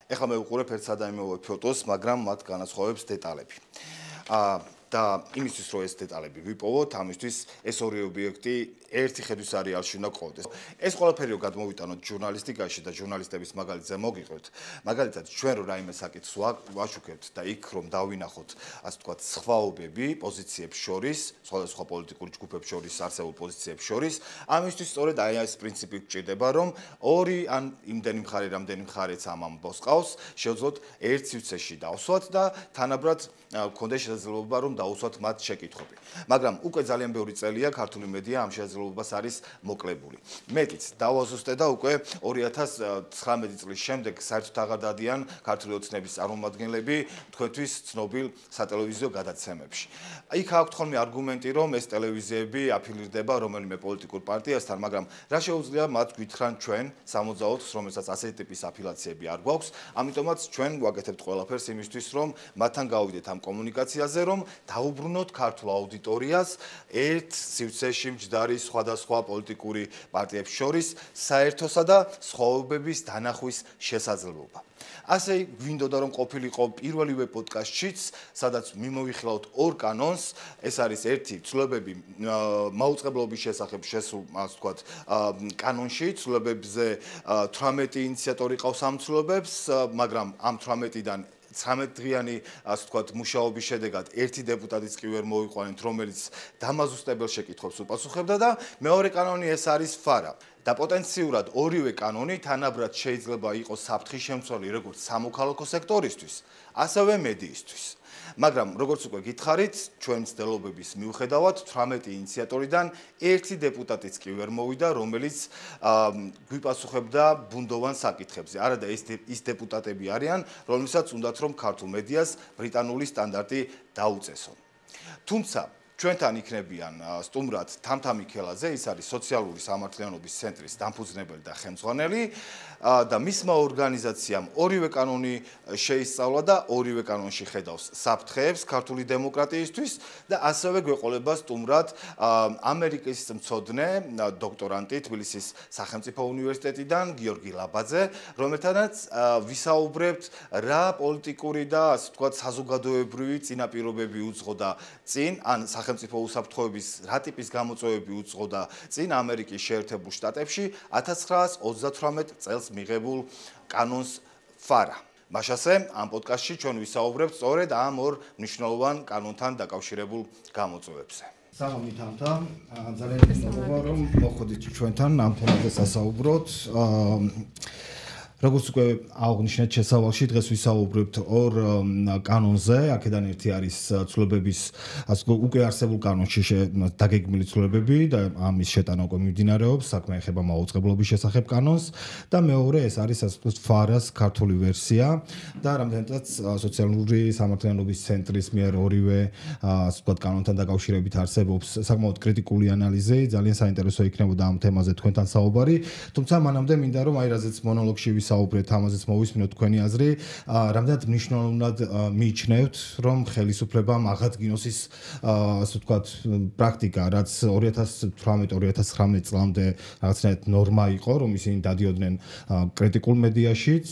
ეხლა მე ვუყურებ ერთ სადამიმოვე ფოტოს, მაგრამ მათ განასხვავებს დეტალები. და იმისთვის რომ ეს დეტალები ვიპოვოთ, ამისთვის ეს ორი ობიექტი ერთი ხედვის არეალში უნდა ყოფდეს. ეს ყველაფერი რომ გადმოვიტანოთ ჟურნალისტიკაში და ჟურნალისტების მაგალითზე მოგიყვეთ, მაგალითად ჩვენ რომ რაიმე საკითხს ვაშუქებთ და იქ რომ დავინახოთ, ასე ვთქვათ, სხვაობები პოზიციებს შორის, სხვადასხვა პოლიტიკურ ჯგუფებს შორის, არსებულ პოზიციებს შორის, ამისთვის სწორედ აი ეს პრინციპი გვჭირდება, რომ ორი ან იმდენი მხარე, რამდენი მხარეც ამ ამბავს ყავს, შევძლოთ ერთ სივრცეში დავსვათ და თანაბრად გქონდეს შესაძლებლობა რომ დაუსვათ მათ შეკითხვები. მაგრამ უკვე ძალიან ბევრი წელია ქართული მედია ამ შესაძლებლობას არის მოკლებული. მეტიც დავაზუსტე და უკვე 2019 წლის შემდეგ საერთოდ აღარ დადიან ქართული ოცნების წარმომადგენლები თქვენთვის ცნობილ სატელევიზიო გადაცემებში. იქ აქვთ ხოლმე არგუმენტი, რომ ეს ტელევიზიები აფილირდება რომელიმე პოლიტიკურ პარტიასთან, მაგრამ რა შეუძლია მათ გვითხრან ჩვენ 64-ს, რომელსაც ასეთი ტიპის აფილაციები არ გვაქვს, ამიტომაც ჩვენ ვაკეთებთ ყველაფერს იმისთვის, რომ მათთან გავიდეთ ამ კომუნიკაციაზე, რომ დაუბრუნოთ ქართულ აუდიტორიას ერთ სივრცეში მჯდარი სხვადასხვა პოლიტიკური პარტიებს შორის საერთოსა და სხვაობების დანახვის შესაძლებლობა. ასე გვინდოდა რომ ყოფილიყო პირველივე პოდკასტშიც, სადაც მიმოვიხილავთ ორ კანონს, ეს არის ერთი ცვლილებები მაუწყებლობის შესახებ შესულ, ასე ვთქვათ, კანონში, ცვლილებებზე 18 ინიციატორი ყავს ამ ცვლილებებს, მაგრამ ამ 18-დან 13 დღიანი, ასე ვთქვათ, მუშაობის შედეგად ერთი დეპუტატიც კი ვერ მოიყვანეთ, რომელიც დამაზუსტებელ შეკითხვებს უპასუხებდა და მეორე კანონი ეს არის ფარა. და პოტენციურად ორივე კანონი თანაბრად შეიძლება იყოს საფრთხის შემცველი როგორც სამოქალაქო სექტორისთვის, ასევე მედიისთვის. მაგრამ როგორც უკვე გითხარით, ჩვენ მცდელობების მიუხედავად 18 ინიციატორიდან ერთი დეპუტატიც კი ვერ მოვიდა, რომელიც გვიპასუხებდა ბუნდოვან საკითხებზე. არადა ის დეპუტატები არიან, რომლებსაც უნდათ რომ ქართულ მედიას ბრიტანული სტანდარტი დაუწესონ. თუმცა ჩვენთან იქნებიან სტუმრად თამთამი ქელაძე, ის არის სოციალური სამართლიანობის ცენტრის დამფუძნებელი და ხელმძღვანელი და მისმა ორგანიზაციამ ორივე კანონი შეისწავლა და ორივე კანონში ხედავს საფრთხეებს ქართული დემოკრატიისთვის და ასევე გვეყოლება სტუმრად ამერიკის მცოდნე დოქტორანტი თბილისის სახელმწიფო უნივერსიტეტიდან გიორგი ლაბაძე, რომელთანაც ვისაუბრებთ რა პოლიტიკური და ასე ვთქვათ საზოგადოებრივი წინაპირობები უძღოდა წინ ან სახელმწიფო უსაფრთხოების რა ტიპის გამოწვევები უძღოდა წინ ამერიკის შეერთებულ შტატებში 1938 წელს მიღებულ კანონს ფარა. მაშასე ამ პოდკასტში ჩვენ ვისაუბრებთ სწორედ ამ ორ მნიშვნელოვან კანონთან დაკავშირებულ გამოწვევებზე. სალამი თამთა, ძალიან მოგება რომ მოხვდით ჩვენთან ამ თემაზე სასაუბროთ. როგორც უკვე აღნიშნეთ შესავალში, დღეს ვისაუბრებთ ორ კანონზე. აქედან ერთი არის ცვლილებების უკვე არსებულ კანონში დაგეგმილი ცვლილებები და ამის შეტანა უკვე მიმდინარეობს, საქმე ეხება მაუწყებლობის შესახებ კანონს და მეორე ეს არის ასე ვთქვათ ფარას ქართული ვერსია და რამდენადაც სოციალური სამართლიანობის ცენტრის მიერ ორივე ასე ვთქვათ კანონთან დაკავშირებით არსებობს საკმაოდ კრიტიკული ანალიზი, ძალიან საინტერესო იქნებოდა ამ თემაზე თქვენთან საუბარი, თუმცა მანამდე მინდა რომ აი რაზეც მონოლოგში საუბრეთ, ამაზეც მოვისმინოთ თქვენი აზრი, რამდენად მნიშვნელოვნად მიიჩნევთ, რომ ხელისუფლებამ აღადგინოს ის, ასე ვთქვათ, პრაქტიკა, რაც 2018-2019 წლამდე რაღაცნაირად ნორმა იყო, რომ ისინი დადიოდნენ კრიტიკულ მედიაშიც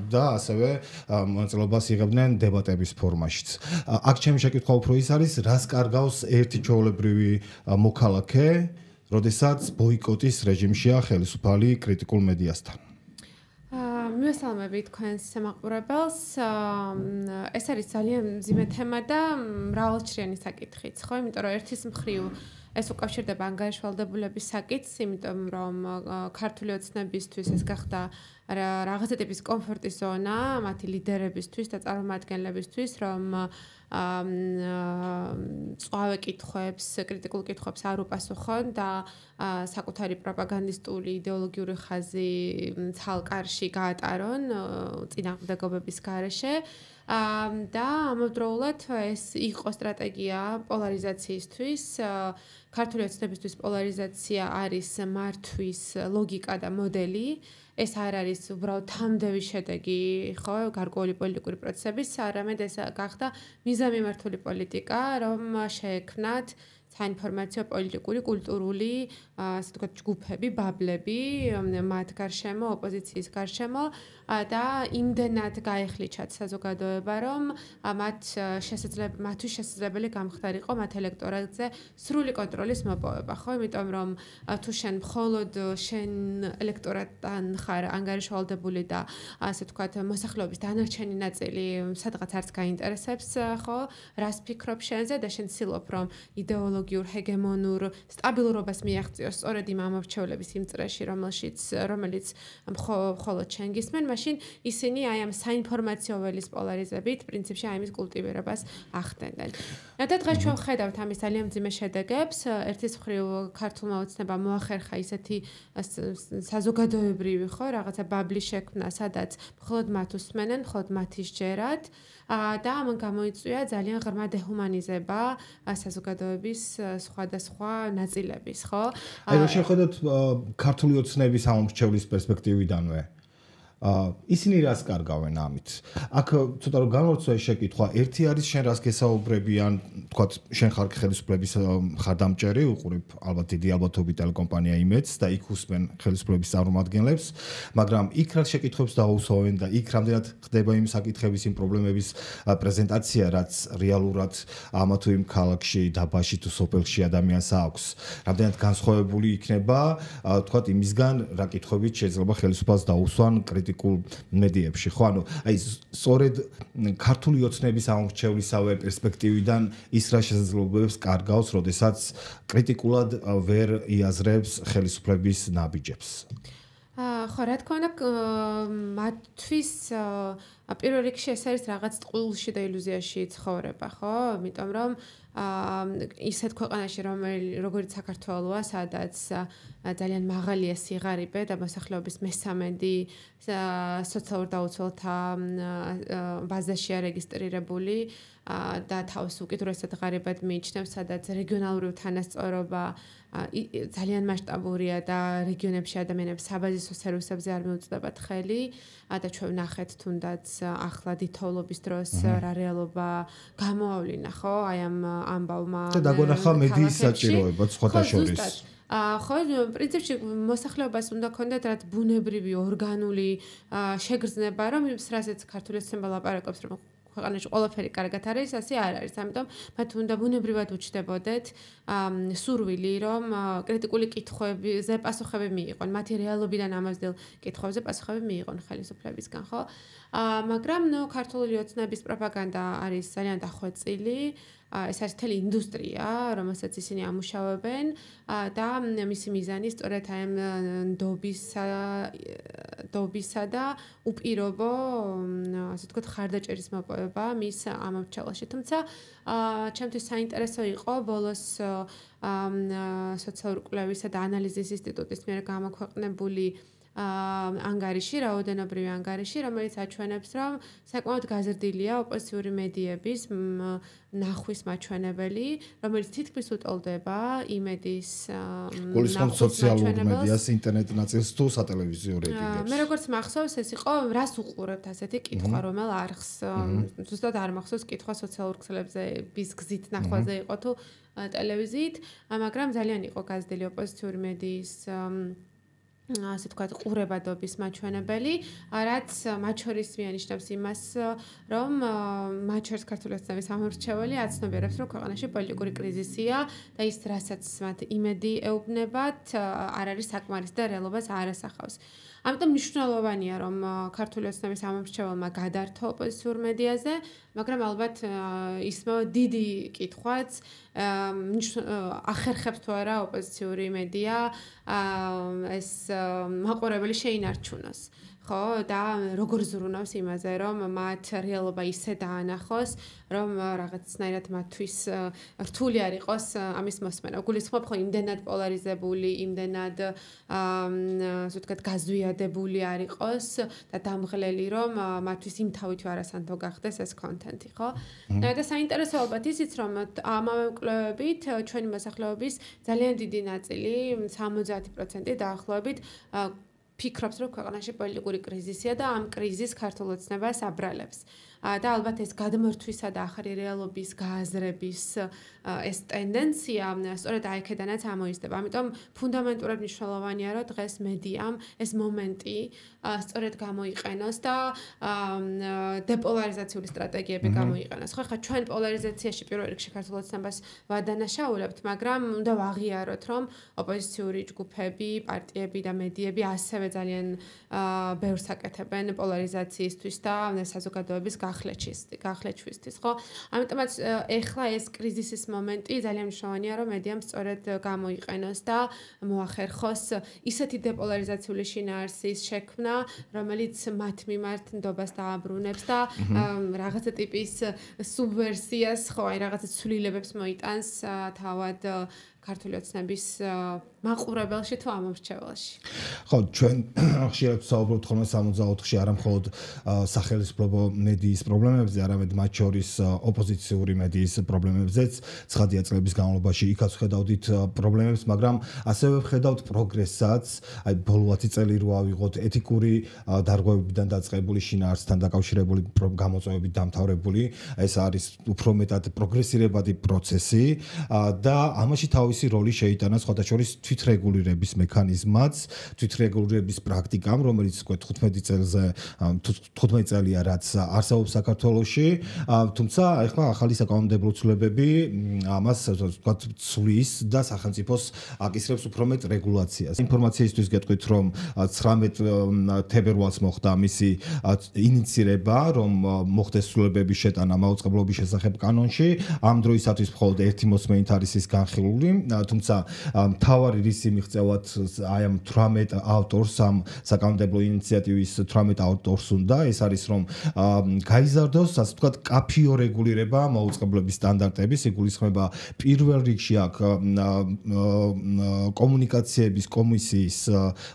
და ასევე მონაწილეობას იღებდნენ დებატების ფორმაშიც. აქ ჩემი შეკითხვა უფრო ის არის, რას კარგავს ერთი ჩვეულებრივი მოქალაქე, როდესაც ბოიკოტის რეჟიმშია ხელისუფალი კრიტიკულ მედიასთან? მივესალმები თქვენს შემაყურებელს. ეს არის ძალიან მძიმე თემა და მრავალჭრიანი საკითხიც, ხო? იმიტომ რომ ერთის მხრივ ეს უკავშირდება ანგარიშვალდებულების საკითხს, იმიტომ რომ ქართული ოცნებისთვის ეს გახდა რაღაცა ტიპის კომფორტის ზონა მათი ლიდერებისთვის და წარმომადგენლებისთვის, რომ სხვავე კითხვებს, კრიტიკულ კითხვებს არ უპასუხონ და საკუთარი პროპაგანდისტული იდეოლოგიური ხაზი ცალკარში გაატარონ წინააღმდეგობების გარეშე. და ამავდროულად ეს იყო სტრატეგია პოლარიზაციისთვის. ქართული ოცნებისთვის პოლარიზაცია არის მართვის ლოგიკა და მოდელი. ეს არ არის უბრალოდ თამდევი შედეგი, ხო, გარკვეული პოლიტიკური პროცესების, არამედ ეს გახდა მიზანმიმართული პოლიტიკა, რომ შეექმნათ საინფორმაციო პოლიტიკური, კულტურული, ასე ვთქვათ, ჯგუფები, ბაბლები, მათ გარშემო, ოპოზიციის გარშემო, და იმდენად გაეხლიჩათ საზოგადოება, რომ მათთვის შესაძლებელი გამხდარიყო მათ ელექტორატზე სრული კონტროლის მოპოვება, ხო? იმიტომ რომ თუ შენ მხოლოდ შენ ელექტორატთან ხარ ანგარიშვალდებული და ასე ვთქვათ, მოსახლეობის დანარჩენი ნაწილი სადღაც არც გაინტერესებს, ხო? რას ფიქრობ შენზე და შენ ცდილობ რომ იდეოლოგიურ ჰეგემონურ სტაბილურობას მიაღწიოს სწორედ იმ ამორჩევლების იმ წრეში, რომელიც მხოლოდ შენ გისმენ, მაშინ ისინი აი ამ საინფორმაციო ველის პოლარიზებით პრინციპში აი ამის კულტივირებას ახდენდნენ. და დღეს ჩვენ ვხედავთ ამის ძალიან მძიმე შედეგებს. ერთის მხრივ ქართულმა ოცნებამ მოახერხა ისეთი საზოგადოებრივი, ხო, რაღაცა ბაბლი შექმნა, სადაც მხოლოდ მათ უსმენენ, მხოლოდ მათი სჯერად და ამან გამოიწვია ძალიან ღრმა დეჰუმანიზება საზოგადოების სხვადასხვა ნაწილების, ხო? აი რომ შეხედოთ ქართული ოცნების ამორჩევლის პერსპექტივიდანვე ისინი რას კარგავენ ამით? აქ ცოტა რომ გამორჩა შეკითხვა, ერთი არის შენ რას გესაუბრებიან, თქვათ, შენ ხარ ხელისუფლების მხარდამჭერი, უყურებ ალბათ დიდი ალბათობით ტელეკომპანია იმედს და იქ უსმენ ხელისუფლების წარმომადგენლებს, მაგრამ იქ რა შეკითხვებს დაუსვენ და იქ რამდენად ხდება იმ საკითხების, იმ პრობლემების პრეზენტაცია, რაც რეალურად ამა თუ იმ ქალაქში, დაბაში თუ სოფელში ადამიანს აქვს, რამდენად განსხვავებული იქნება, თქვათ, იმისგან რა კითხვებით შეიძლება ხელისუფლებას დაუსვან მედიებში, ხო? ანუ აი სწორედ ქართული ოცნების ამორჩევლისავე პერსპექტივიდან ის რა შესაძლებლობებს კარგავს, როდესაც კრიტიკულად ვერ იაზრებს ხელისუფლების ნაბიჯებს. ხო, რა თქმა უნდა, მათთვის პირველ რიგში ეს არის რაღაც ტყუილში და ილუზიაში ცხოვრება, ხო? იმიტომ რომ ისეთ ქვეყანაში, როგორც საქართველოა, სადაც ძალიან მაღალია სიღარიბე და მოსახლეობის მესამედი სოციალურ დაუცველთა ბაზაშია რეგისტრირებული და თავს უკიდურესად ღარიბად მიიჩნევს, სადაც რეგიონალური უთანასწორობა ძალიან მასშტაბურია და რეგიონებში ადამიანებს საბაზისო სერვისებზე არ მიუწვდებათ ხელი და ჩვენ ვნახეთ თუნდაც ახლა დითოვლობის დროს რა რეალობა გამოავლინა, ხო? აი ამ ამბავმა და დაგვენახა მედიის საჭიროებაც სხვათა შორის. ხო, პრინციპში მოსახლეობას უნდა ქონდეთ რაც ბუნებრივი ორგანული შეგრძნება, რომ იმის რასაც ქართული ოცნება ლაპარაკობს, რომ ქვეყანაში ყველაფერი კარგად არის, ასე არ არის. ამიტომ მათ უნდა ბუნებრივად უჩნდებოდეთ სურვილი, რომ კრიტიკული კითხვებზე პასუხები მიიღონ, მათი რეალობიდან ამასდელ კითხვებზე პასუხები მიიღონ ხელისუფლებისგან, ხო? მაგრამ ქართული ოცნების პროპაგანდა არის ძალიან დახვეწილი. ეს არის მთელი ინდუსტრია, რომელსაც ისინი ამუშავებენ და მისი მიზანი სწორედ აი ამ ნდობისა და უპირობო, ასე ვთქვათ, ხარდაჭერის მოპოვება მის ამორჩევლში. თუმცა ჩემთვის საინტერესო იყო ბოლოს სოციალური კვლევისა და ანალიზის ინსტიტუტის მიერ გამოქვეყნებული ანგარიში, რაოდენობრივი ანგარიში, რომელიც აჩვენებს, რომ საკმაოდ გაზრდილია ოპოზიციური მედიების ნახვის მაჩვენებელი, რომელიც თითქმის უტოლდება იმედის გულისხმობს სოციალურ მედიას, ინტერნეტ ნაწილს თუ სატელევიზიო რეიტინგებს. მე როგორც მახსოვს, ეს იყო რას უყურებთ ასეთი კითხვა, რომელ არხს. ზუსტად არ მახსოვს კითხვა სოციალურ ქსელებზე bis გზით ნახვაზე იყო თუ ტელევიზიით, მაგრამ ძალიან იყო გაზრდილი ოპოზიციური მედიის ასე ვთქვათ, ყურებადობის მაჩვენებელი, რაც მათ შორის მიანიშნებს იმას, რომ მათ შორის ქართული ოცნების ამორჩეველი აცნობიერებს, რომ ქვეყანაში პოლიტიკური კრიზისია და ის, რასაც მათ იმედი ეუბნებათ, არ არის საკმარისი და რეალობას არ ასახავს. ამიტომ მნიშვნელოვანია, რომ ქართული ოცნების ამორჩეველმა გადართო ოპოზიციურ მედიაზე, მაგრამ ალბათ ისმო დიდი კითხვაც ახერხებს თუ არა ოპოზიციური მედია ეს მაყურებელი შეინარჩუნოს. ხო, და როგორ ზრუნავს იმაზე, რომ მათ რეალობა ისე დაანახოს, რომ რაღაცნაირად მათთვის რთული არ იყოს ამის მოსმენა. გულისხმობ ხო იმდენად პოლარიზებული, იმდენად ასე ვთქვათ, გაზვიადებული არ იყოს და დამღლელი, რომ მათთვის იმ თავით არასანდო გახდეს ეს კონტენტი, ხო? და საინტერესო ალბათ ისიც, რომ ამავე კვლევებით ჩვენი მოსახლეობის ძალიან დიდი ნაწილი, 70% დაახლოებით ფიქრობს, რომ ქვეყანაში პოლიტიკური კრიზისია და ამ კრიზისს ქართულ ოცნებას აბრალებს. და ალბათ ეს გადმორთვისა და ახალი რეალობის გააზრების ეს ტენდენცია სწორედ აიქედანაც ამოიზრდება. ამიტომ ფუნდამენტურად მნიშვნელოვანია, რომ დღეს მედიამ ეს მომენტი სწორედ გამოიყენოს და დეპოლარიზაციული სტრატეგიები გამოიყენოს. ხო, ხა ჩვენ პოლარიზაციაში პირველ რიგში ქართულ ოცნებას ვადანაშაულებთ, მაგრამ უნდა ვაღიაროთ, რომ ოპოზიციური ჯგუფები, პარტიები და მედიები ასევე ძალიან ბევრს აკეთებენ პოლარიზაციისთვის და საზოგადოების გახლეჩვისთვის, ხო? ამიტომაც ეხლა ეს კრიზისის მომენტი ძალიან მნიშვნელოვანია, რომ მედიამ სწორედ გამოიყენოს და მოახერხოს ისეთი დეპოლარიზაციული შინაარსის შექმნა, რომელიც მათ მიმართ ნდობას დააბრუნებს და რაღაცა ტიპის სუბვერსიას, ხო, აი რაღაცა ცვლილებებს მოიტანს თავად ქართული ოცნების მაყურებელში თუ ამორჩეველში. ხო, ჩვენ ხშირად ვსაუბრობთ ხოლმე 64-ში არა მხოლოდ სახელმწიფო მედიის პრობლემებზე, არამედ მათ შორის ოპოზიციური მედიის პრობლემებზეც. ცხადია წლების განმავლობაში იქაც ხედავდით პრობლემებს, მაგრამ ასევე ხედავთ პროგრესსაც. აი ბოლო 10 წელი რო ავიღოთ ეთიკური დარღვევებიდან დაწყებული შინაარსთან დაკავშირებული გამოწვევებით დამთავრებული, ეს არის უფრო მეტად პროგრესირებადი პროცესი და ამაში თავისი როლი შეიტანა სხვათა შორის თვითრეგულირების მექანიზმაც, თვითრეგულირების პრაქტიკამ, რომელიც 15 წელია რაც არსებობს საქართველოში, თუმცა ახლა ახალი საკანონმდებლო ცვლილებები ამას ვთქვათ ცვლის და სახელმწიფოს აკისრებს უფრო მეტ რეგულაციას. ინფორმაციისთვის გეტყვით, რომ 19 თებერვალს მოხდა მისი ინიცირება, რომ მოხდეს ცვლილებების შეტანა მაუწყებლობის შესახებ კანონში. ამ დროისათვის მხოლოდ ერთი მოსმენით არის ის განხილული, თუმცა მთავარი რისი მიღწევად აი ამ 18 ავტორს ამ საკანონმდებლო ინიციატივის 18 ავტორს უნდა, ეს არის რომ გაიზარდოს, ასე ვთქვათ, კაფიო რეგულირება მაუწყებლობის სტანდარტების, იგულისხმება პირველ რიგში აქ კომუნიკაციების კომისიის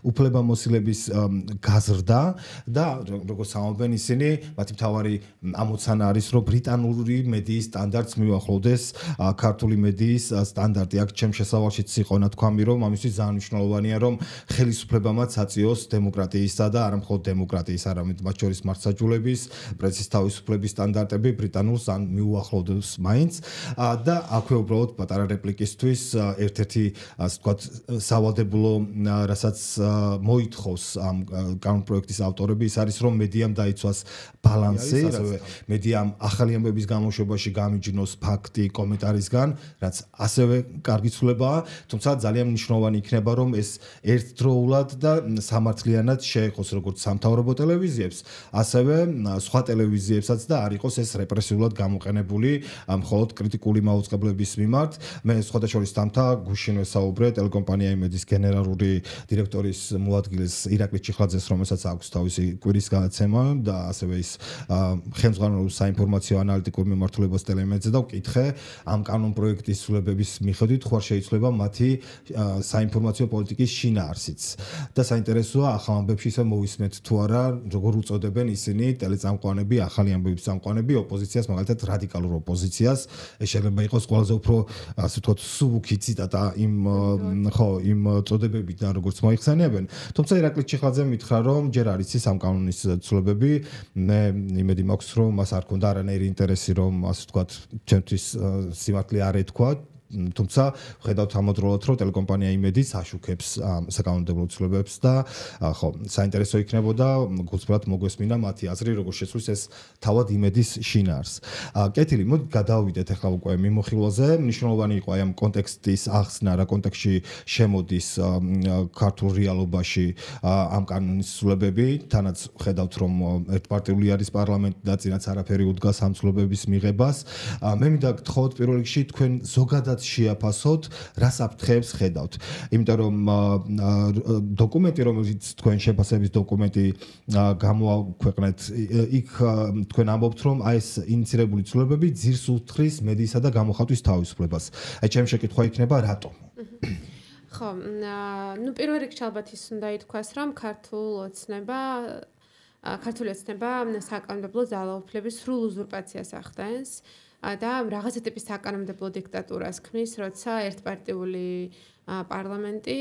უფლებამოსილების გაზრდა და როგორც ამბობენ ისინი, მათი მთავარი ამოცანა არის, რომ ბრიტანული მედიის სტანდარტს მიუახლოვდეს ქართული მედიის სტანდარტი. აქ ჩემ შესავალშიც იყო ნათქვამი, რომ ამისთვის ძალიან მნიშვნელოვანია, რომ ხელისუფლებამაც აწიოს დემოკრატიისა და არა მხოლოდ დემოკრატიის, არამედ მათ შორის მართლმსაჯულების, პრესის თავისუფლების სტანდარტები ბრიტანულს ან მიუახლოვდეს მაინც და აქვე უბრალოდ პატარა რეპლიკისთვის ერთ-ერთი ასე ვთქვათ სავალდებულო რასაც მოითხოვს ამ კანონპროექტის ავტორები, ის არის რომ მედიამ დაიცვას ბალანსი, ასევე მედიამ ახალი ამბების გამოშვებაში გამიჯნოს ფაქტი კომენტარისგან, რაც ასევე კარგი ცვლილებაა, თუმცა ძალიან მნიშვნელოვანი იქნება, რომ ეს ერთდროულად და სამართლიანად შეეხოს როგორც სამთავრობო ტელევიზიებს, ასევე სხვა ტელევიზიებსაც და არ იყოს ეს რეპრესიულად გამოყენებული მხოლოდ კრიტიკული მაუწყებლების მიმართ. მე სხვათა შორის თამთა გუშინ ვესაუბრე ტელეკომპანია იმედის გენერალური დირექტორის მოადგილეს ირაკლი ჩიხლაძეს, რომელსაც აქვს თავისი კვირის განაცემა და ასევე ის ხელმძღვანელობს საინფორმაციო ანალიტიკურ მიმართულებას ტელემედიაზე და ვკითხე ამ კანონპროექტის ცვლილებების მიხედვით ხوار შეიძლება მათი საინფორმაციო პოლიტიკის შინაარსიც. და საინტერესოა ახალ ამბებში ისე მოვისმენთ თუ არა, როგორ უწოდებენ ისინი ტელეწამყვანები, ახალი ამბების წამყვანები ოპოზიციას, მაგალითად რადიკალურ ოპოზიციას. ეს შეიძლება იყოს ყველაზე უფრო ასე ვთქვათ სუბუქი ციტატა იმ წოდებებიდან, როგორც მოიხსენიებენ. თუმცა ირაკლი ჩიხლაძე მითხრა, რომ ჯერ არ იცის ამ კანონის ცვლილებები, მე იმედი მაქვს, რომ მას არ ქონდა არანაირი ინტერესი, რომ ასე ვთქვათ ჩემთვის სიმართლე არ ეთქვა. თუმცა ვხედავთ ამოდროულად, რომ ტელეკომპანია იმედიც აშუქებს საკანონმდებლო ცვლილებებს და ხო, საინტერესო იქნებოდა გულწრფელად მოგვესმინა მათი აზრი, როგორ შეცვლის ეს თავად იმედის შინაარსს. კეთილი, მოდი გადავიდეთ ახლა უკვე მიმოხილვაზე. მნიშვნელოვანი იყო აი ამ კონტექსტის ახსნა, რა კონტექსტში შემოდის ქართულ რეალობაში ამ კანონის ცვლილებები, თანაც ხედავთ, რომ ერთპარტიული არის პარლამენტი და წინაც არაფერი უდგას ამ ცვლილებების მიღებას. მე მინდა გთხოვოთ პირველ რიგში თქვენ ზოგადად შეაფასოთ, რა საფრთხეებს ხედავთ. იმიტომ რომ დოკუმენტი, რომელიც თქვენ შეფასების დოკუმენტი გამოაქვეყნეთ, იქ თქვენ ამბობთ, რომ აი ეს ინიცირებული ცვლილებები ძირს უთხრის მედიისა და გამოხატვის თავისუფლებას. აი ჩემი შეკითხვა იქნება, რატომ? ხო, ნუ პირველ რიგში ალბათ ის უნდა ითქვას, რომ ქართული ოცნება საკანონმდებლო ძალაუფლების სრულ უზურპაციას ახდენს. და რაღაცა ტიპის საკანონმდებლო დიქტატურას ქმნის, როცა ერთპარტიული პარლამენტი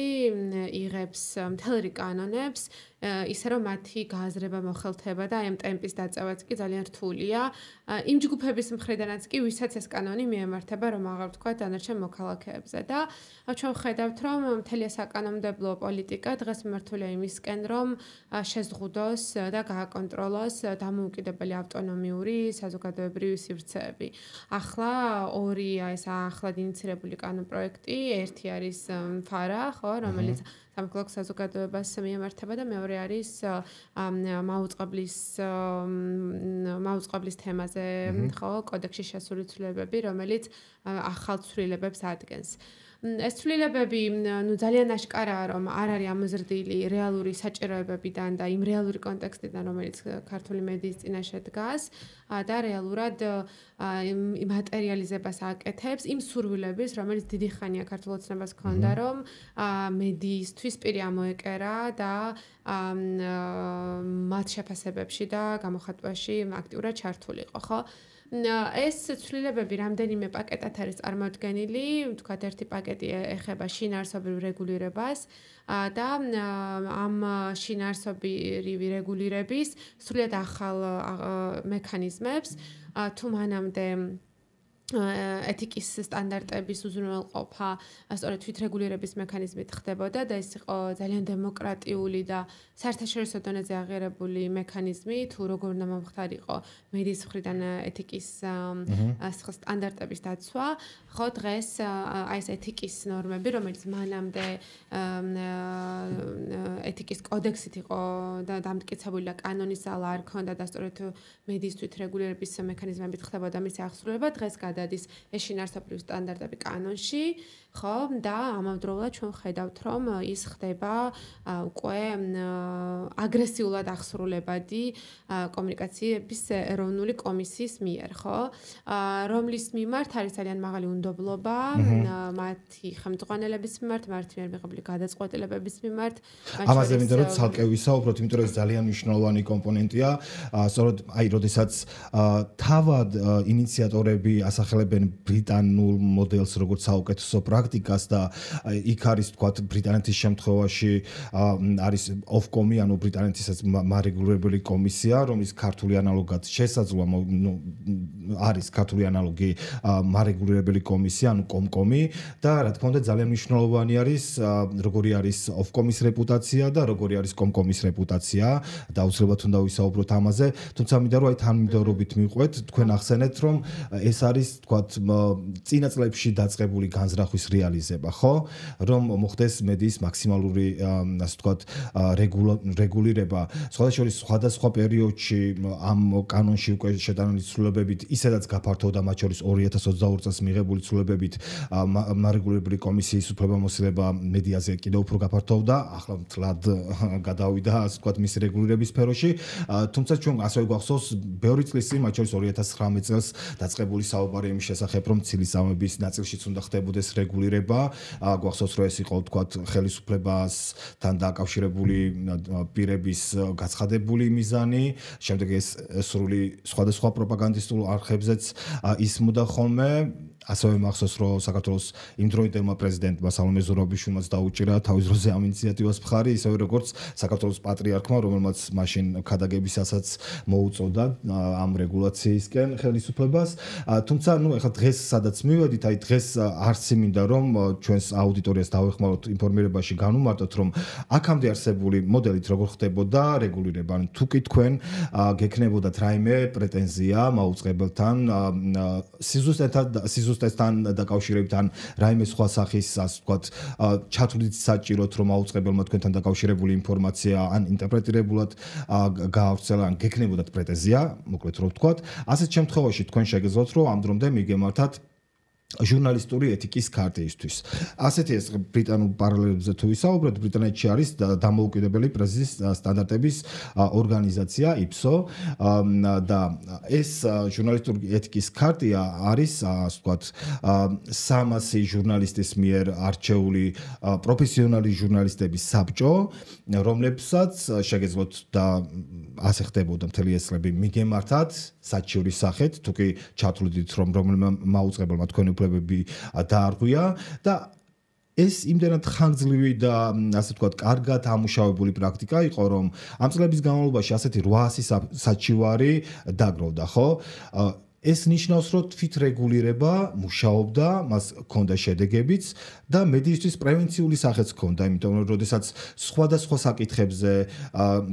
იღებს მთელ რიგ კანონებს, ისე რომ მათი გააზრება მოხელთება და აი ამ ტემპის დაწევაც კი ძალიან რთულია. იმ ჯგუფების მხრიდანაც კი, ვისაც ეს კანონი მიემართება, რომ აღარ ვთქვა დანარჩენ მოქალაქეებზე და ჩვენ ვხედავთ, რომ მთელი საკანონმდებლო პოლიტიკა დღეს მიმართულია იმისკენ, რომ შეზღუდოს და გააკონტროლოს დამოუკიდებელი ავტონომიური საზოგადოებრივი სივრცეები. ახლა ორი ეს ახლად ინიცირებული კანონპროექტი, ერთი არის ფარა, ხო, რომელიც სამოქალაქო საზოგადოებას მიემართება და მეორე არის მაუწყებლის თემაზე, ხო, კოდექსში შესული ცვლილებები, რომელიც ახალ ცვლილებებს ადგენს. ეს ცვლილებები, ძალიან აშკარაა, რომ არ არის ამოზრდილი რეალური საჭიროებებიდან და იმ რეალური კონტექსტიდან, რომელიც ქართული მედიის წინაშე დგას და რეალურად მატერიალიზებას აკეთებს იმ სურვილების, რომელიც დიდი ხანია ქართულ ოცნებას ჰქონდა, რომ მედიისთვის პირი ამოეკერა და მათ შეფასებებში და გამოხატვაში აქტიურად ჩართულიყო, ხო? ეს ცვლილებები რამდენიმე პაკეტად არის წარმოდგენილი, ვთქვათ, ერთი პაკეტი ეხება შინაარსობრივ რეგულირებას და ამ შინაარსობრივი რეგულირების სრულიად ახალ მექანიზმებს, თუ მანამდე ეთიკის სტანდარტების უზრუნველყოფა, სწორედ თვითრეგულირების მექანიზმით ხდებოდა და ეს იყო ძალიან დემოკრატიული და საერთაშორისო დონეზე აღიარებული მექანიზმი, თუ როგორ უნდა მომხდარიყო მედიის მხრიდან ეთიკის სტანდარტების დაცვა, ხო, დღეს აი ეს ეთიკის ნორმები, რომელიც მანამდე ეთიკის კოდექსით იყო და დამტკიცებული და კანონის ძალა არ ჰქონდა და სწორედ მედიის თვითრეგულირების მექანიზმებით ხდებოდა მისი აღსრულება, დღეს დადის ეს შინაარსობრივი სტანდარტები კანონში, ხო, და ამავდროულად ჩვენ ხედავთ, რომ ის ხდება უკვე აგრესიულად ახსრულებადი კომუნიკაციების ეროვნული კომისიის მიერ, ხო, რომლის მიმართ არის ძალიან მაღალი უნდობლობა მათი ხელმძღვანელების მიმართ, მათი მიერ მიღებული გადაწყვეტილებების მიმართ. ამაზე მინდა რომ ცალკე ვისაუბროთ, იმიტომ რომ ეს ძალიან მნიშვნელოვანი კომპონენტია, სწორედ აი, როდესაც თავად ინიციატორები ასახელებენ ბრიტანულ მოდელს როგორც საუკეთესო პრაქტიკას და იქ არის თქვათ ბრიტანეთის შემთხვევაში არის ოფკომი, ანუ ბრიტანეთის მარეგულირებელი კომისია, რომლის ქართული ანალოგად შესაძლოა არის ქართული ანალოგი მარეგულირებელი კომისია, ანუ კომკომი და რა თქმა უნდა ძალიან მნიშვნელოვანი არის როგორი არის ოფკომის რეპუტაცია და როგორი არის კომკომის რეპუტაცია და აუცილებლად უნდა ვისაუბროთ ამაზე, თუმცა მინდა რომ აი თანმიმდევრობით მიყვეთ, თქვენ ახსენეთ რომ ეს არის თქვათ წინა წლებში დაწყებული განზრახვის რეალიზება, ხო? რომ მოხდეს მედიის მაქსიმალური ასე ვთქვათ რეგულირება. სხვადასხვა პერიოდში ამ კანონში უკვე შეტანილი ცვლილებებით ისედაც გაფართოვდა, მათ შორის 2022 წელს მიღებული ცვლილებებით მარეგულირებელი კომისიის უფლებამოსილება მედიაზე კიდევ უფრო გაფართოვდა, ახლა მთლად გადავიდა ასე ვთქვათ მის რეგულირების სფეროში, თუმცა ჩვენ ასევე გვახსოვს ბევრი წლის წინ, მათ შორის 2019 წელს დაწყებული საუბარი იმის შესახებ, რომ ცილისამების ნაწილშიც უნდა ხდებოდეს რეგულირება, გვახსოვს რომ ეს იყო თქვათ ხელისუფლებასთან დაკავშირებული პირების გაცხადებული მიზანი, შემდეგ ეს სრული სხვადასხვა პროპაგანდისტულ არხებზეც ისმოდა ხოლმე. ასევე მახსოვს რომ საქართველოს იმდროინდელმა პრეზიდენტმა სალომე ზურაბიშვილმაც დაუჭირა თავის დროზე ამ ინიციატივას მხარი, ისევე როგორც საქართველოს პატრიარქმა, რომელმაც მაშინ ქადაგებისასაც მოუწოდა ამ რეგულაციისკენ ხელისუფლებას. თუმცა ეხლა დღეს სადაც მივედით, აი დღეს არც მინდა რომ ჩვენს აუდიტორიას დავეხმაროთ ინფორმირებაში განუმარტოთ, რომ აქამდე არსებული მოდელით როგორ ხდებოდა რეგულირება, თუ კი თქვენ გექნებოდათ რაიმე პრეტენზია მაუწყებელთან სიზუსტესთან დაკავშირებით ან რაიმე სხვა სახის, ასე ვთქვათ, ჩათვლით საჭიროთ, რომ აუწყებელმა თქვენთან დაკავშირებული ინფორმაცია ან ინტერპრეტირებულად გაავრცელა, ან გექნებოდათ პრეტენზია, მოკლედ რომ ვთქვათ, ასეთ შემთხვევაში თქვენ შეგეძლოთ, რომ ამ დრომდე მიგემართათ ჟურნალისტური ეთიკის ქარტიისთვის. ასეთი ეს ბრიტანულ პარალელებზე თუ ვისაუბროთ, ბრიტანეთში არის დამოუკიდებელი პრესის სტანდარტების ორგანიზაცია IPSO და ეს ჟურნალისტური ეთიკის ქარტია არის, ასე ვთქვათ, 300 ჟურნალისტის მიერ არჩეული პროფესიონალი ჟურნალისტების საბჭო, რომლებსაც შეგეძლოთ და ასე ხდებოდა მთელი ეს წლები მიგემართათ საჩივრის სახით, თუ კი ჩათვლიდით, რომ რომელმა მაუწყებელმა თქვენი უფლებები დაარღვია და ეს იმდენად ხანგრძლივი და ასე ვთქვათ, კარგად ამუშავებული პრაქტიკა იყო, რომ ამ წლების განმავლობაში ასეთი 800 საჩივარი დაგროვდა, ხო? ეს ნიშნავს, რომ თვითრეგულირება მუშაობდა, მას ჰქონდა შედეგებიც და მედიისთვის პრევენციული სახეც ჰქონდა, იმიტომ რომ როდესაც სხვადასხვა საკითხებზე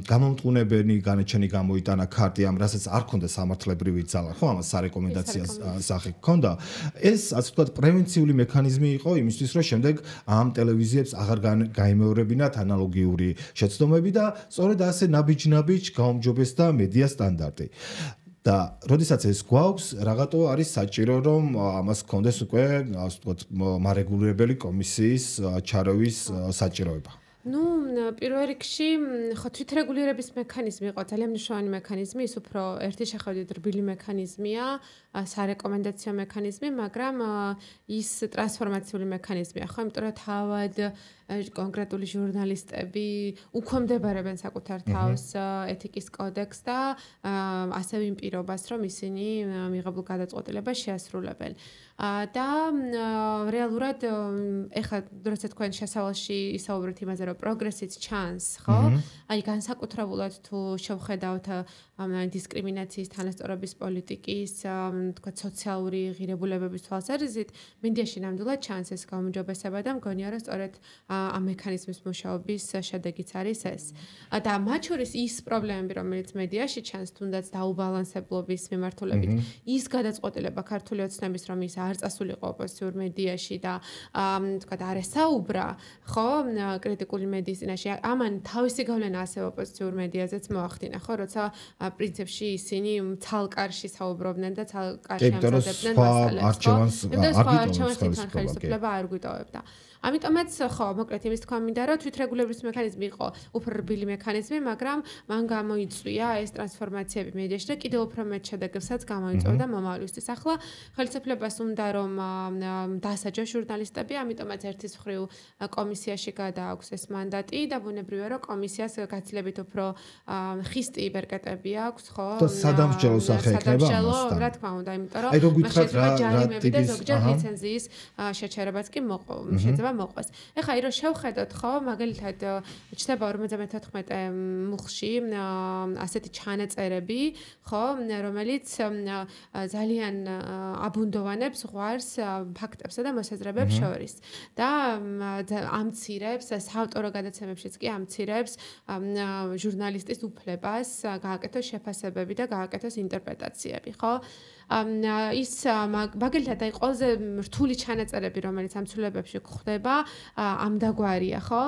გამომტყუნებელი განაჩენი გამოიტანა ქარტიამ, რასაც არ ჰქონდა სამართლებრივი ძალა, ხო, ამას სარეკომენდაციო სახე ჰქონდა. ეს, ასე ვთქვათ, პრევენციული მექანიზმი იყო იმისთვის, რომ შემდეგ ამ ტელევიზიებს აღარ გაიმეორებინათ ანალოგიური შეცდომები და სწორედ ასე ნაბიჯ-ნაბიჯ გაუმჯობესდა მედია სტანდარტი. და როდესაც ეს გვაქვს, რაღაცა არის საჭირო, რომ ამას გქონდეს უკვე, ასე ვთქვათ, მარეგულირებელი კომისიის ჩარევის საჭიროება. პირველ რიგში ხო თვითრეგულირების მექანიზმი იყო ძალიან მნიშვნელოვანი მექანიზმი, ის უფრო ერთი შეხედვით რბილი მექანიზმია, სარეკომენდაციო მექანიზმი, მაგრამ ის ტრანსფორმაციული მექანიზმია, ხო, იმიტომ რომ თავად კონკრეტული ჟურნალისტები უქვემდებარებენ საკუთარ თავს ეთიკის კოდექსს და ასევე იმ პირობას, რომ ისინი მიღებულ გადაწყვეტილებას შეასრულებენ. და რეალურად ეხლა როცა თქვენ შესავალში ისაუბრეთ იმაზე, რომ პროგრესიც ჩანს, ხო? აი განსაკუთრებულად თუ შევხედავთ დისკრიმინაციის თანასწორობის პოლიტიკის, თქვა სოციალური ღირებულებების თვალსაზრისით, მედიაში ნამდვილად ჩანს ეს გაუმჯობესება და მგონია, რომ სწორედ ამ მექანიზმის მუშაობის შედეგიც არის ეს. და მათ შორის ის პრობლემები, რომელიც მედიაში ჩანს, თუნდაც დაუბალანსებლობის მიმართულებით, ის გადაწყვეტილება ქართული ოცნების, რომ ის არ წასულიყო ოპოზიციურ მედიაში და თქვა არ ესაუბრა, ხო, კრიტიკული მედიის წინაშე. ამან თავისი გავლენა ასევე ოპოზიციურ მედიაზეც მოახდინა, ხო, როცა პრინციპში ისინი ცალკარში საუბრობდნენ და ცალკარში ამზადებდნენ მასალებს, ხო? არჩევანს თვითონ ხელისუფლება არ გვიტოვებდა. ამიტომაც ხო, მოკლედ იმის თქვა მინდა, რომ თვითრეგულირების მექანიზმი იყო უფრო რბილი მექანიზმი, მაგრამ მან გამოიწვია ეს ტრანსფორმაციები მედიაში და კიდევ უფრო მეტ შედეგებსაც გამოიწვევდა მომავლისთვის. ახლა ხელისუფლებას უნდა რომ დაასაჯოს ჟურნალისტები, ამიტომაც ერთის მხრივ კომისიაში გადააქვს ეს მანდატი და ბუნებრივია, რომ კომისიას გაცილებით უფრო ხისტი ბერკეტები აქვს, ხო? და სადამსჯელო სახე ექნება ამასთან. რა თქმა უნდა, იმიტომ რომ შეიძლება ჯარიმები და ზოგჯერ ლიცენზიის შეჩერებაც კი შეიძლება მოყვეს. ეხლა აი რომ შევხედოთ, ხო, მაგალითად ჩდება 54 მუხლში ასეთი ჩანაწერები, ხო, რომელიც ძალიან აბუნდოვანებს ღვარს ფაქტებსა და მოსაზრებებს შორის. და ამცირებს საავტორო გადაცემებშიც კი ამცირებს ჟურნალისტის უფლებას გააკეთოს შეფასებები და გააკეთოს ინტერპრეტაციები, ხო? ის მაგალითად აი ყველაზე რთული ჩანაწერები, რომელიც ამ ცვლილებებში გვხდება, ამდაგვარია, ხო?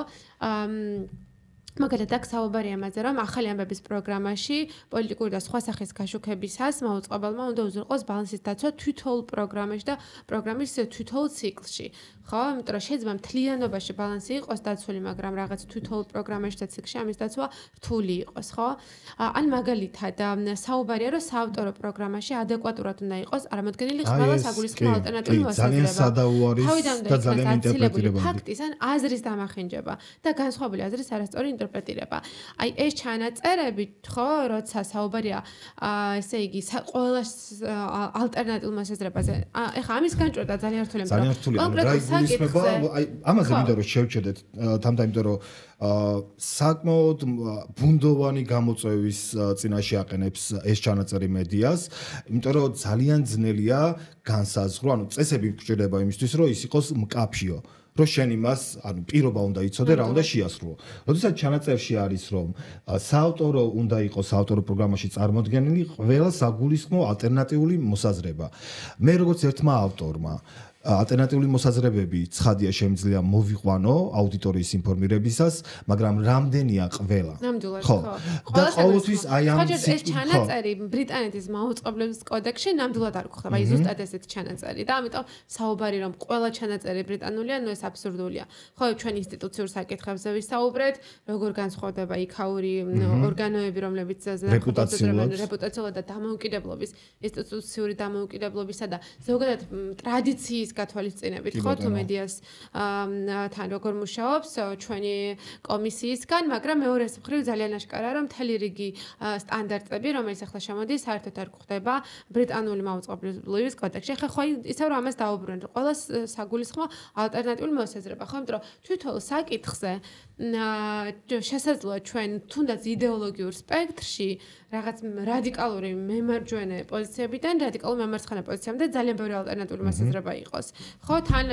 მაგალითად, აქ საუბარია ამაზე, რომ ახალი ამბების პროგრამაში პოლიტიკური და სხვა სახის გაშუქებისას მაუწყებელმა უნდა უზრუნველყოს ბალანსის დაცვა თითოეულ პროგრამაში და პროგრამის თითოეულ ციკლში. ხო, იმიტომ რომ შეიძლება მთლიანობაში ბალანსი იყოს დაცული, მაგრამ რაღაც თითოეულ პროგრამაში და ციკლში ამის დაცვა რთული იყოს, ხო? ან მაგალითად, საუბარია, რომ საავტორო პროგრამაში ადეკვატურად უნდა იყოს წარმოდგენილი ყველა საგულისხმო ალტერნატიული მოსაზრება. ძალიან სადაუარი და ძალიან ინტერპრეტირებადი. ფაქტის ან აზრის დამახინჯება და განსხვავებული აზრის არასწორი ინტერპრეტირება. აი ეს ჩანაწერები, ხო, როცა საუბარია, ესე იგი, ყველა ალტერნატიულ მოსაზრებაზე. ეხლა ამის განჭვრეტა ძალიან რთულია, კონკრეტულად ისმება, აი ამაზე მინდა რომ შევჩედეთ თამთა, იმიტომ რომ საკმაოდ ბუნდოვანი გამოწვევის წინაშე აყენებს ეს ჩანაწერი მედიას, იმიტომ რომ ძალიან ძნელია განსაზღვრო, ანუ წესები გვჭირდება იმისთვის, რომ ის იყოს მკაფიო. რომ შენ იმას, ანუ პირობა უნდა იცოდე, რა უნდა შეასრულო. როდესაც ჩანაწერში არის, რომ საავტორო უნდა იყოს საავტორო პროგრამაში წარმოდგენილი ყველა საგულისხმო ალტერნატიული მოსაზრება. მე როგორც ერთმა ავტორმა ალტერნატიული მოსაზრებები ცხადია შემიძლია მოვიყვანო აუდიტორიის ინფორმირებისას, მაგრამ რამდენია ყველა? ნამდვილად ხო. და ყოველთვის აი ამ ეს ჩანაწერი ბრიტანეთის მაუწყებლობის კოდექსში ნამდვილად არ გვხვდება. აი ზუსტად ესეთი ჩანაწერი და ამიტომ საუბარი რომ ყველა ჩანაწერი ბრიტანულია, ნუ ეს აბსურდულია. ხო, ჩვენ ინსტიტუციურ საკითხებზე ვისაუბრეთ, როგორ განსხვავდება იქაური ორგანოები, რომლებიც რეპუტაციულად და დამოუკიდებლობის, ინსტიტუციური დამოუკიდებლობისა და ზოგადად ტრადიციის გათვალისწინებით, ხო, თუ მედიას თან როგორ მუშაობს ჩვენი კომისიისგან, მაგრამ მეორეს მხრივ ძალიან აშკარაა, რომ მთელი რიგი სტანდარტები, რომელიც ახლა შემოდის, საერთოდ არ გვხვდება ბრიტანული მაუწყებლობის კოდექსში. ხა ხო ისევ რომ ამას დაუბრუნდ, ყველა საგულისხმო ალტერნატიული მოსაზრება, ხო, იმიტომ რომ თვითონ საკითხზე შესაძლოა ჩვენ თუნდაც იდეოლოგიურ სპექტრში რაღაც რადიკალური მემარჯვენე პოზიციებიდან რადიკალურ მემარცხენე პოზიციამდე ძალიან ბევრი ალტერნატიული მოსაზრება იყოს. ხო, თან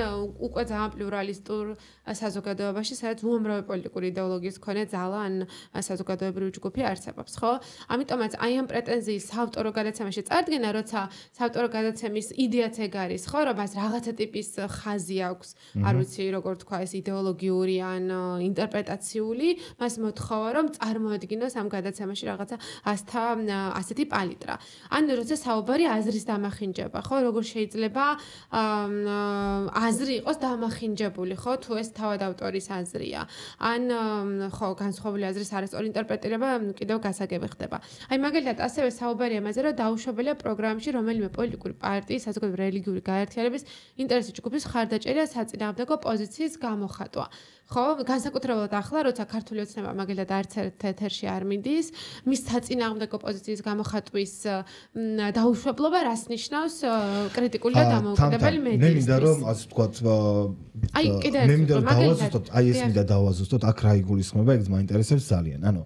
უკვე ძალიან პლურალისტურ საზოგადოებაში, სადაც უამრავი პოლიტიკური იდეოლოგიის მქონე ძალა ან საზოგადოებრივი ჯგუფი არსებობს, ხო? ამიტომაც აი ამ პრეტენზიის საავტორო გადაცემაში წარდგენა, როცა საავტორო გადაცემის იდეაც ეგ არის, ხო, რომ მას რაღაცა ტიპის ხაზი აქვს, არ ვიცი, როგორ თქვა, ეს იდეოლოგიური ან ინტერპრეტაციული, მას მოთხოვა, რომ წარმოადგინოს ამ გადაცემაში რაღაცა ასეთი პალიტრა. ან როცა საუბარი აზრის დამახინჯება, ხო, როგორ შეიძლება აზრი იყოს დამახინჯებული, ხო, თუ ეს თავად ავტორის აზრია. ან ხო, განსხვავებული აზრის არასწორი ინტერპრეტირება კიდევ გასაგები ხდება. აი მაგალითად, ასევე საუბარია ამაზე, რომ დაუშვებელია პროგრამაში რომელიმე პოლიტიკური პარტიის, საზოგადოებრივი რელიგიური გაერთიანების ინტერესის ჯგუფის ხარდაჭერა საწინააღმდეგო პოზიციის გამოხატვა. ხო, განსაკუთრებულად ახლა, როცა ქართული ოცნება მაგალითად არც ერთ ეთერში არ მიდის, მის საწინააღმდეგო პოზიციის გამოხატვის დაუშვებლობა რას ნიშნავს კრიტიკული და დამოუკიდებელი მედიისთვის. მე მინდა რომ ასე ვთქვათ, მე მინდა რომ დავაზუსტოთ, აი ეს მინდა დავაზუსტოთ, აქ რა იგულისხმება, ეგ მაინტერესებს ძალიან. ანუ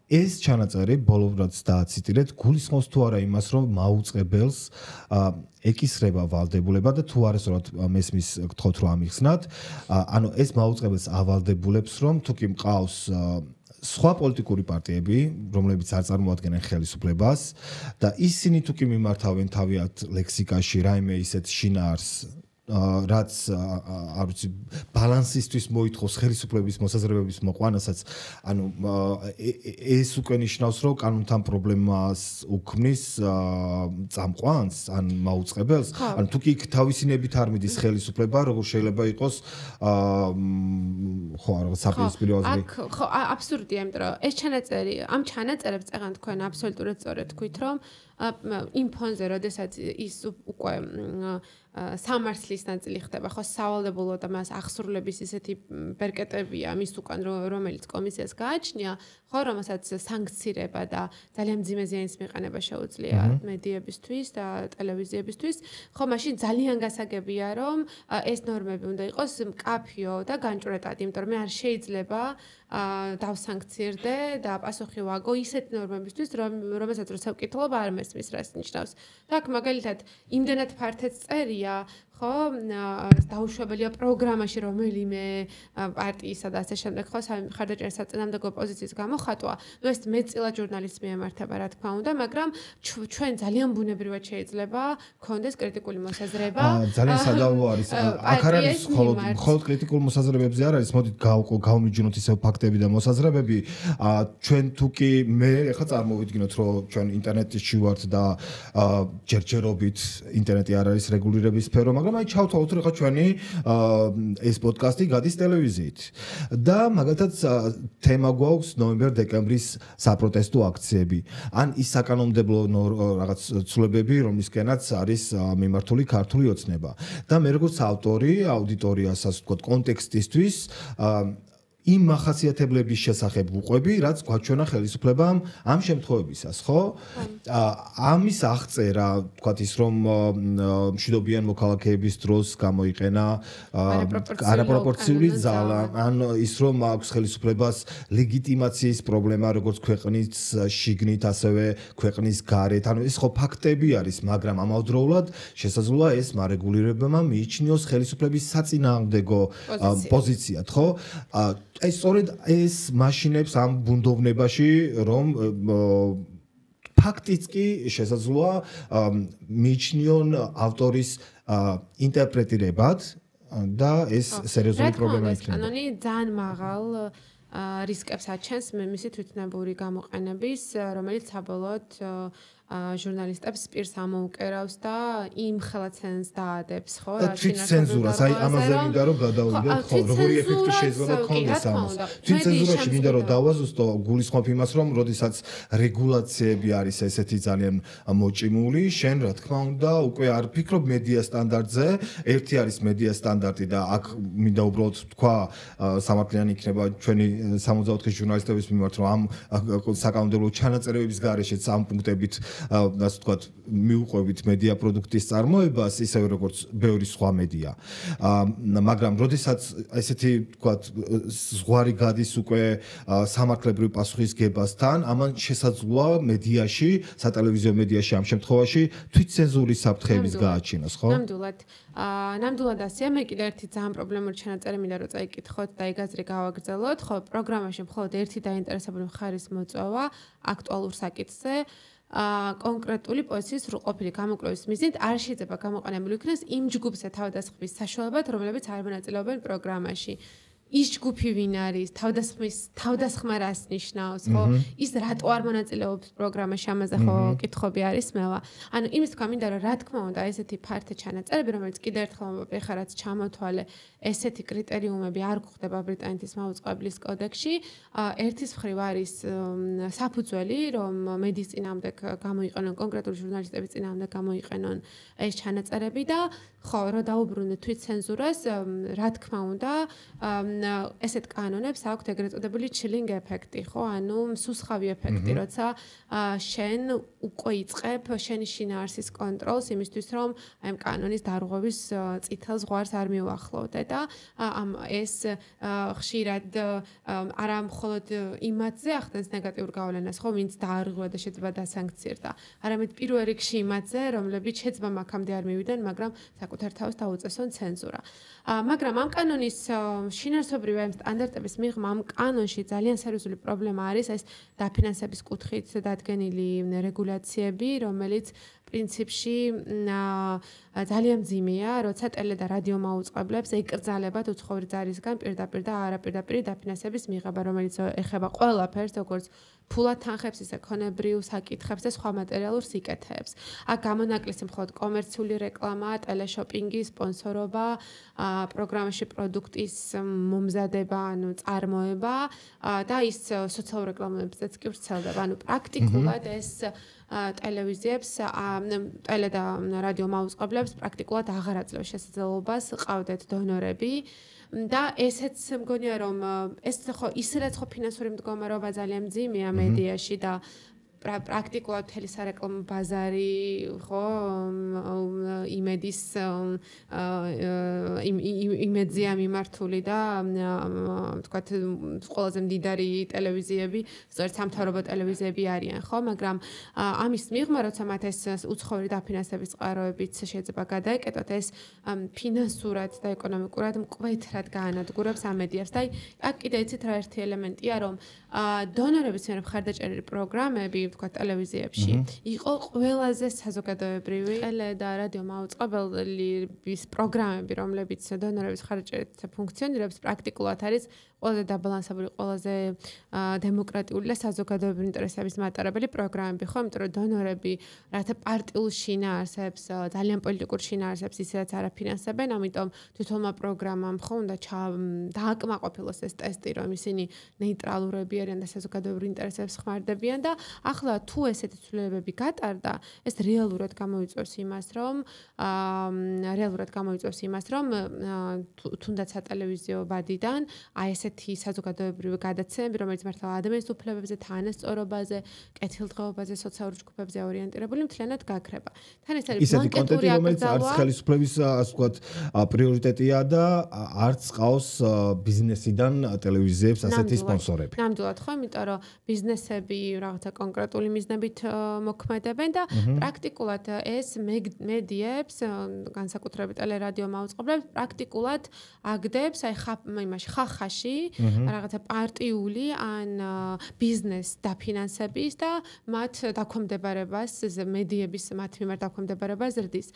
ეს ჩანაწერი ბოლომდაც დააციტირეთ, გულისხმობს თუ არა იმას, რომ მაუწყებელს ეკისრება ვალდებულება და თუ არასწორად მესმის გთხოვთ რომ ამიხსნათ, ანუ ეს მაუწყებელს ავალდებულებს, რომ თუ კი მყავს სხვა პოლიტიკური პარტიები, რომლებიც არ წარმოადგენენ ხელისუფლებას და ისინი თუ კი მიმართავენ თავიანთ ლექსიკაში რაიმე ისეთ შინაარს რაც არ ვიცი ბალანსისთვის მოითხოვს ხელისუფლების მოსაზრებების მოყვანასაც, ანუ ეს უკვე ნიშნავს, რომ კანონთან პრობლემას უქმნის წამყვანს ან მაუწყებელს, ანუ თუ კი თავისინებით არ მიდის ხელისუფლება, როგორ შეიძლება იყოს ხო რაღაც საპირისპირო აზრი. ხო, აბსურდია, იმიტომ რომ ეს ჩანაწერი, ამ ჩანაწერებს წეგან თქვენ აბსოლუტურად სწორად თქვით, რომ იმ ფონზე, როდესაც ის უკვე სამართლის ნაწილი ხდება, ხო, სავალდებულო და მას აღსრულების ისეთი ბერკეტებია მის უკან, რომელიც კომისიას გააჩნია, ხო, რომელსაც სანქცირება და ძალიან მძიმე ზიანის მიყენება შეუძლია მედიებისთვის და ტელევიზიებისთვის, ხო, მაშინ ძალიან გასაგებია, რომ ეს ნორმები უნდა იყოს მკაფიო და განჭვრეტად, იმიტომ რომ არ შეიძლება დავსანქცირდე და პასუხი ვაგო ისეთ ნორმებისთვის, რომელსაც როცა ვკითხულობ არ მესმის რას ნიშნავს. და აქ მაგალითად იმდენად ფართედ წერია, ხო, დაუშვებელია პროგრამაში რომელიმე პარტიისა და ასე შემდეგ, ხო, ხარდაჭერის საწინააღმდეგო პოზიციის გამოხატვა, ნუ ეს მეტწილად ჟურნალისტს მიემართება, რა თქმა უნდა, მაგრამ ჩვენ ძალიან ბუნებრივად შეიძლება გქონდეს კრიტიკული მოსაზრება. ძალიან სადავო არის. აქ არ არის მხოლოდ კრიტიკულ მოსაზრებებზე არ არის, მოდით გავმიჯნოთ ისევ ფაქტები და მოსაზრებები. ჩვენ თუ კი მე ახლა წარმოვიდგინოთ, რომ ჩვენ ინტერნეტში ვართ და ჯერჯერობით ინტერნეტი არ არის რეგულირების სფერო, მაგრამ აი ჩავთვალოთ, რომ ხა ჩვენი ეს პოდკასტი გადის ტელევიზიით. და მაგალითად თემა გვაქვს ნოემბერ-დეკემბრის საპროტესტო აქციები. ან ის საკანონმდებლო რაღაც ცვლილებები, რომლისკენაც არის მიმართული ქართული ოცნება. და მე როგორც ავტორი აუდიტორიას, ასე ვთქვათ, კონტექსტისთვის იმ მახასიათებლების შესახებ ვუყვები, რაც გვაჩვენა ხელისუფლებამ ამ შემთხვევებისას, ხო? ამის აღწერა, ვთქვათ ის, რომ მშვიდობიან მოქალაქეების დროს გამოიყენა არაპროპორციული ძალა, ან ის, რომ აქვს ხელისუფლებას ლეგიტიმაციის პრობლემა, როგორც ქვეყნის შიგნით, ასევე ქვეყნის გარეთ. ანუ ეს ხო ფაქტები არის, მაგრამ ამავდროულად შესაძლოა ეს მარეგულირებამ მიიჩნიოს ხელისუფლების საწინააღმდეგო პოზიციად, ხო? აი სწორედ ეს მაშინებს ამ ბუნდოვნებაში, რომ ფაქტიც კი შესაძლოა მიიჩნიონ ავტორის ინტერპრეტირებად და ეს სერიოზული პრობლემა იქნება. კანონი ძალიან მაღალ რისკებს აჩენს მისი თვითნებური გამოყენების, რომელიც საბოლოოდ ჟურნალისტებს პირს ამოუკერავს და იმ ხელაცენს დაადებს, ხო? თვით ცენზურას, აი ამაზე მინდა რომ გადავიდეთ, ხო, როგორი ეფექტი შეიძლება გქონდეს ამას. თვით ცენზურაში მინდა რომ დავაზუსტო, გულისხმობ იმას, რომ როდესაც რეგულაციები არის ესეთი ძალიან მოჭიმული, შენ რა თქმა უნდა უკვე არ ფიქრობ მედია სტანდარტზე, ერთი არის მედია სტანდარტი და აქ მინდა უბრალოდ თქვა სამართლიანი იქნება ჩვენი 64 ჟურნალისტების მიმართ, რომ ამ საკანონმდებლო ჩანაწერების გარეშეც ამ პუნქტებით ასე ვთქვათ, მიუყვებით მედია პროდუქტის წარმოებას, ისევე როგორც ბევრი სხვა მედია. მაგრამ როდესაც ესეთი ვთქვათ, ზღვარი გადის უკვე სამართლებრივ პასუხისგებასთან, ამან შესაძლოა მედიაში, სატელევიზიო მედიაში ამ შემთხვევაში თვითცენზურის საფრთხეების გააჩინოს, ხო? ნამდვილად ასეა, მე კიდევ ერთი ძალიან პრობლემური ჩანაწერი მინდა რომ წაიკითხოთ და ეგ აზრი გავაგრძელოთ, ხო, პროგრამაში მხოლოდ ერთი დაინტერესებული მხარის მოწვევა აქტუალურ საკითხზე კონკრეტული პოზიციის სრულყოფილი გამოკვლევის მიზნით არ შეიძლება გამოყენებული იქნეს იმ ჯგუფზე თავდასხმის საშუალებად, რომლებიც არ მონაწილეობენ პროგრამაში. ის ჯგუფი ვინ არის, თავდასხმა რას ნიშნავს, ხო? ის რატო არ მონაწილეობს პროგრამაში, ამაზე ხო კითხვები არის მელა. ანუ იმის თქვა მინდა რომ რა თქმა უნდა ესეთი ფართე ჩანაწერები, რომელიც კიდევ ერთხელ მომეფეხარაც ჩამოთვალე, ესეთი კრიტერიუმები არ გვხვდება ბრიტანეთის მაუწყებლის კოდექსში. ერთის მხრივ არის საფუძველი, რომ მედიის წინააღმდეგ გამოიყენონ კონკრეტული ჟურნალისტების წინააღმდეგ გამოიყენონ ეს ჩანაწერები და ხო, რომ დაუბრუნდეთ თვითცენზურას, რა თქმა უნდა, ესეთ კანონებს აქვთ ეგრეთ წოდებული chilling ეფექტი, ხო? ანუ მსუსხავი ეფექტი, როცა შენ უკვე იწყებ შენი შინაარსის კონტროლს იმისთვის, რომ აი ამ კანონის დარღვევის წითელ ზღვარს არ მიუახლოვდე და ეს ხშირად არა მხოლოდ იმათზე ახდენს ნეგატიურ გავლენას, ხო, ვინც დაარღვია და შეიძლება დასანქციერდა, არამედ პირველ რიგში იმათზე, რომლებიც შეცდომ აქამდე არ მივიდნენ, მაგრამ საკუთარ თავს დაუწესონ ცენზურა. მაგრამ ამ კანონის შინაარსობრივი სტანდარტების მიღმა ამ კანონში ძალიან სერიოზული პრობლემა არის ეს დაფინანსების კუთხით დადგენილი რეგულაციები, რომელიც პრინციპში ძალიან მძიმეა, როცა ტელე და რადიო მაუწყებლებს ეკრძალებათ უცხოური ძალისგან პირდაპირ და არაპირდაპირი დაფინანსების მიღება, რომელიც ეხება ყველაფერს, როგორც ფულად თანხებს, ისე ქონებრივ საკითხებს და სხვა მატერიალურ სიკეთეებს. აქ გამონაკლისი მხოლოდ კომერციული რეკლამა, ტელეშოპინგი, სპონსორობა, პროგრამაში პროდუქტის მომზადება, ანუ წარმოება და ის სოციალურ რეკლამებზეც კი ვრცელდება. ანუ პრაქტიკულად ეს ტელევიზიებს, ტელე და რადიო მაუწყებლებს პრაქტიკულად აღარ აძლევს შესაძლებლობას ყავდეთ დონორები და ესეც მგონია რომ ეს ხო ისედაც ხო ფინანსური მდგომარეობა ძალიან მძიმეა მედიაში და პრაქტიკულად მთელი სარეკლამო ბაზარი ხო იმედის იმედზეა მიმართული და თქვათ ყველაზე მდიდარი ტელევიზიები სწორედ სამთავრობო ტელევიზიები არიან ხო მაგრამ ამის მიღმა როცა მათ ეს უცხოური დაფინანსების წყაროებიც შეიძლება გადაეკეტოთ ეს ფინანსურად და ეკონომიკურად მკვეთრად გაანადგურებს ამ მედიას და აქ კიდე იცით რა ერთი ელემენტია რომ დონორების მიერ მხარდაჭერილი პროგრამები თქვა ტელევიზიებში იყო ყველაზე საზოგადოებრივი ტელე და რადიო მაუწყებლობის პროგრამები რომლებიც დონორების მხარდაჭერით ფუნქციონირებს პრაქტიკულად არის ყველაზე დაბალანსებული ყველაზე დემოკრატიული და საზოგადოებრივი ინტერესების მატარებელი პროგრამები ხო იმიტომ რომ დონორები რათა პარტიულ შინაარსებს ძალიან პოლიტიკურ შინაარსებს ისედაც არაფინანსებენ ამიტომ თვითონმა პროგრამამ ხო უნდა დააკმაყოფილოს ეს ტესტი რომ ისინი ნეიტრალურები არიან და საზოგადოებრივ ინტერესებს ხმარდებიან და ახლა თუ ესეთი ცვლილებები გატარდა ეს რეალურად გამოიწვევს იმას რომ თუნდაც სატელევიზიო ბადიდან აი ესეთი საზოგადოებრივი გადაცემები რომელიც მართლა ადამიანის უფლებებზე თანასწორობაზე კეთილდღეობაზე სოციალურ ჯგუფებზე ორიენტირებული მთლიანად გაქრება თან ეს არის ისეთი კონტენტი რომელიც არც ხელისუფლების ასე ვთქვათ პრიორიტეტია და არც ყავს ბიზნესიდან ტელევიზიებს ასეთი სპონსორები ნამდვილად ხო იმიტომ რომ ბიზნესები რაღაცა კონკრეტული მიზნებით მოქმედებენ და პრაქტიკულად ეს მედიებს განსაკუთრებით ტელერადიო მაუწყებლებს პრაქტიკულად აგდებს აი იმაში ხახაში რაღაცა პარტიული ან ბიზნეს დაფინანსების და მათ დაქვემდებარებას მედიების მათ მიმართ დაქვემდებარებას ზრდის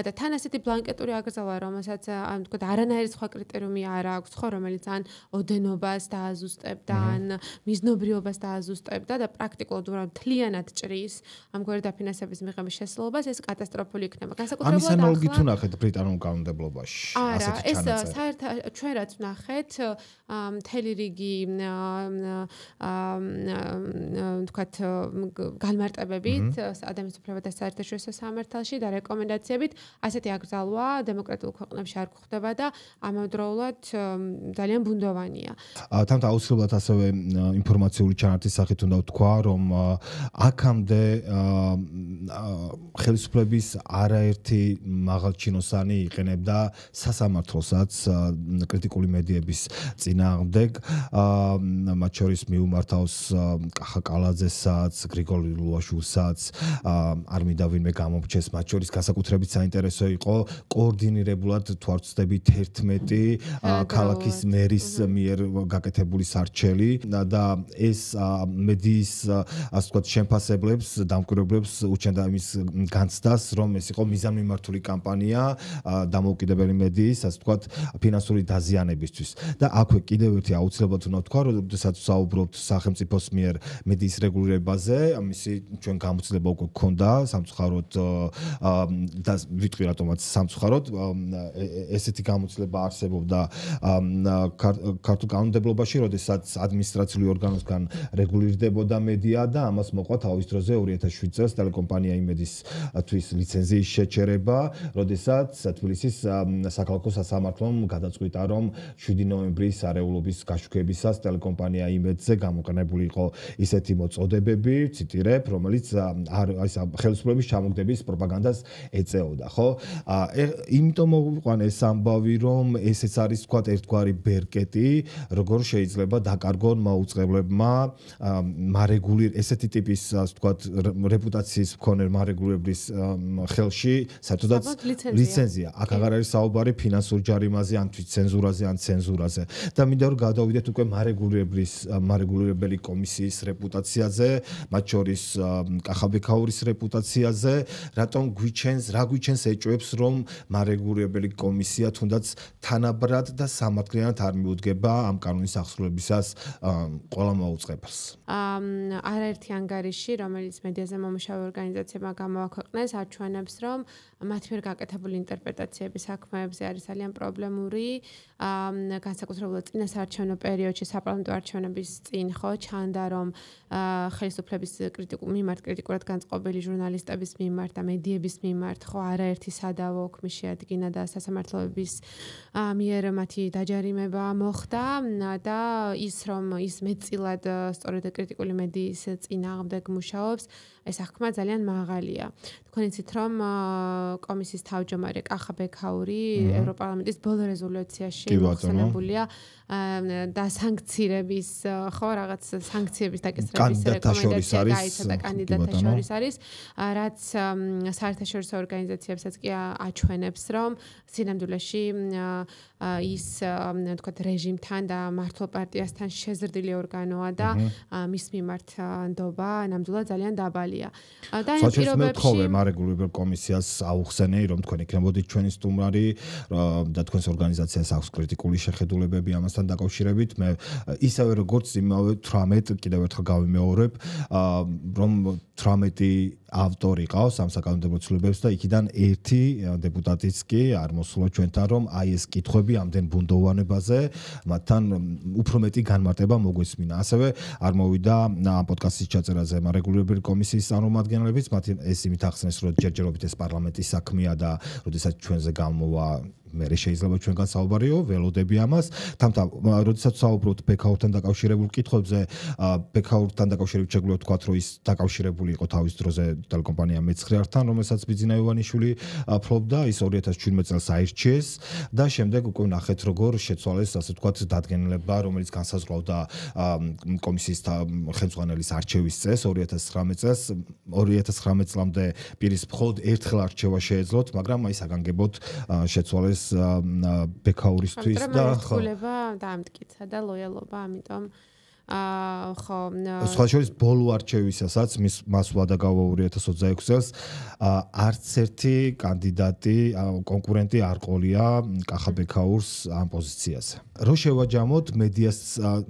და თან ასეთი ბლანკეტური აკრძალვა რომელსაც ან თქო არანაირი სხვა კრიტერიუმი არ აქვს ხო რომელიც ან ოდენობას დააზუსტებდა ან მიზნობრიობას დააზუსტებდა და პრაქტიკულად უბრალოდ მთლიანად ჭრის ამგვარი დაფინანსების მიღების შესაძლებლობას, ეს კატასტროფული იქნება. ამის ანალოგი თუ ნახეთ ბრიტანულ კანონმდებლობაში, ასეთი ჩანაწერი. ეს საერთოდ ჩვენ რაც ვნახეთ, მთელი რიგი თქვათ განმარტებებით ადამიანის უფლებათა საერთაშორისო სამართალში და რეკომენდაციებით ასეთი აკრძალვა დემოკრატიულ ქვეყნებში არ გვხდება და ამავდროულად ძალიან ბუნდოვანია. თამთა აუცილებლად ასევე ინფორმაციული ჩანართის სახით უნდა ვთქვა, რომ აქამდე ხელისუფლების არაერთი მაღალჩინოსანი იყენებდა სასამართლოსაც კრიტიკული მედიების წინააღმდეგ, მათ შორის მიუმართავს კახა კალაძესაც, გრიგოლ ლუაშვილსაც, არ მინდა ვინმე გამომრჩეს, მათ შორის განსაკუთრებით საინტერესო იყო კოორდინირებულად თუ არ ვცდებით 11 ქალაქის მერის მიერ გაკეთებული სარჩელი და ეს მედიის ასე ვთქვათ შემფასებლებს, დამკვირვებლებს უჩენდა იმის განცდას, რომ ეს იყო მიზანმიმართული კამპანია დამოუკიდებელი მედიის, ასე ვთქვათ, ფინანსური დაზიანებისთვის. და აქვე კიდევ ერთი აუცილებლად უნდა ვთქვა, როდესაც ვსაუბრობთ სახელმწიფოს მიერ მედიის რეგულირებაზე, ამისი ჩვენ გამოცდილება უკვე გქონდა სამწუხაროდ და ვიტყვი რატომაც სამწუხაროდ ესეთი გამოცდილება არსებობდა ქართულ კანონმდებლობაში, როდესაც ადმინისტრაციული ორგანოსგან რეგულირდებოდა მედია და ამას მოყვა თავის დროზე 2007 წელს ტელეკომპანია იმედისთვის ლიცენზიის შეჩერება, როდესაც თბილისის საქალაქო სასამართლომ გადაწყვიტა, რომ 7 ნოემბრის არეულობის გაშუქებისას ტელეკომპანია იმედზე გამოყენებული იყო ისეთი მოწოდებები, ციტირებ, რომელიც ხელისუფლების ჩამოგდების პროპაგანდას ეწეოდა, ხო? იმიტომ მოვიყვანე ეს ამბავი, რომ ესეც არის თქვათ ერთგვარი ბერკეტი, როგორ შეიძლება დაკარგონ მაუწყებლებმა ესეთი ტიპის თქვათ რეპუტაციის მქონე მარეგულირების ხელში საერთოდაც ლიცენზია. აქ აღარ არის საუბარი ფინანსურ ჯარიმაზე, ან თვითცენზურაზე, ან ცენზურაზე. და მინდა რომ გადავიდეთ უკვე მარეგულირებელი კომისიის რეპუტაციაზე, მათ შორის კახაბექაურის რეპუტაციაზე, რატომ რა გვიჩენს ეჭვებს, რომ მარეგულირებელი კომისია თუნდაც თანაბრად და სამართლიანად არ მიუდგება ამ კანონის აღსრულებისას ყველა მაუწყებელს. არაერთი ანგარიში, რომელიც მედიაზე მომუშავე ორგანიზაციებმა გამოაქვეყნეს, აჩვენებს, რომ მათ მიერ გაკეთებული ინტერპრეტაციები საქმეებზე არის ძალიან პრობლემური. განსაკუთრებულად წინასაარჩევნო პერიოდში საპარლამენტო არჩევნების წინ ხო ჩანდა, რომ ხელისუფლების კრიტიკულად განწყობილი ჟურნალისტების მიმართ და მედიების მიმართ ხო არაერთი სადავო ოქმი შეადგინა და სასამართლოების მიერ მათი დაჯარიმება მოხდა და რომ ის მეტწილად სწორედ კრიტიკული მედიის წინააღმდეგ მუშაობს, ეს აღქმა ძალიან მაღალია. თქვენ იცით, რომ კომისიის თავმჯდომარე კახა ბექაური ევროპარლამენტის ბოლო რეზოლუციაში მოხსენებულია და სანქციების, ხო, რაღაც სანქციების დაკისრების რეკომენდაცია გაიცემა კანდიდატთა შორის არის, რაც საერთაშორისო ორგანიზაციებსაც კი აჩვენებს, რომ სინამდვილეში ის თქვათ რეჟიმთან და მართლ პარტიასთან შეზრდილი ორგანოა და მის მიმართ ნდობა ნამდვილად ძალიან დაბალია. და ამ პირობებში მარეგულირებელ კომისიას აუხსენე, რომ თქვენ იქნებოდით ჩვენი სტუმარი და თქვენს ორგანიზაციას აქვს კრიტიკული შეხედულებები ამასთან დაკავშირებით. მე ისევე როგორც იმავე 18 კიდევ ერთხელ გავიმეორებ, რომ 18 ავტორი ყავს ამ საკანონმდებლო ცვლილებებს და იქიდან ერთი დეპუტატიც კი არ მოსულა ჩვენთან, რომ აი ეს კითხვები ამდენ ბუნდოვანებაზე მათთან უფრო მეტი განმარტება მოგვესმინა. ასევე არ მოვიდა ამ პოდკასტის ჩაწერაზე მარეგულირებელი კომისიის წარმომადგენლებიც, მათ ეს იმით ახსნეს, რომ ჯერჯერობით ეს პარლამენტის საქმეა და როდესაც ჩვენზე გამოვა მე შეიძლება ჩვენგან საუბარიო, ველოდები ამას. თამთა, როდესაც საუბრობთ ბექაურთან დაკავშირებულ კითხვებზე, ბექაურთან დაკავშირებით შეგვიძლია ვთქვათ, რომ ის დაკავშირებული იყო თავის დროზე ტელეკომპანია მეცხრეართან, რომელსაც ბიძინა ივანიშვილი ფლობდა, ის 2017 წელს აირჩიეს და შემდეგ უკვე ნახეთ, როგორ შეცვალეს, ასე ვთქვათ, დადგენილება, რომელიც განსაზღვრავდა კომისიის ხელმძღვანელის არჩევის წესს 2019 წელს. 2019 წლამდე პირის მხოლოდ ერთხელ არჩევა შეეძლოთ, მაგრამ აი საგანგებოდ შეცვალეს ბექაურისთვის და ხო. და ამტკიცა და ლოიალობა, ამიტომ ხო სხვა შორის ბოლო არჩევისასაც მას ვადა გავაური 2026 წელს არც ერთი კანდიდატი კონკურენტი არ ყოლია კახაბექაურს ამ პოზიციაზე. რო შევაჯამოთ მედიას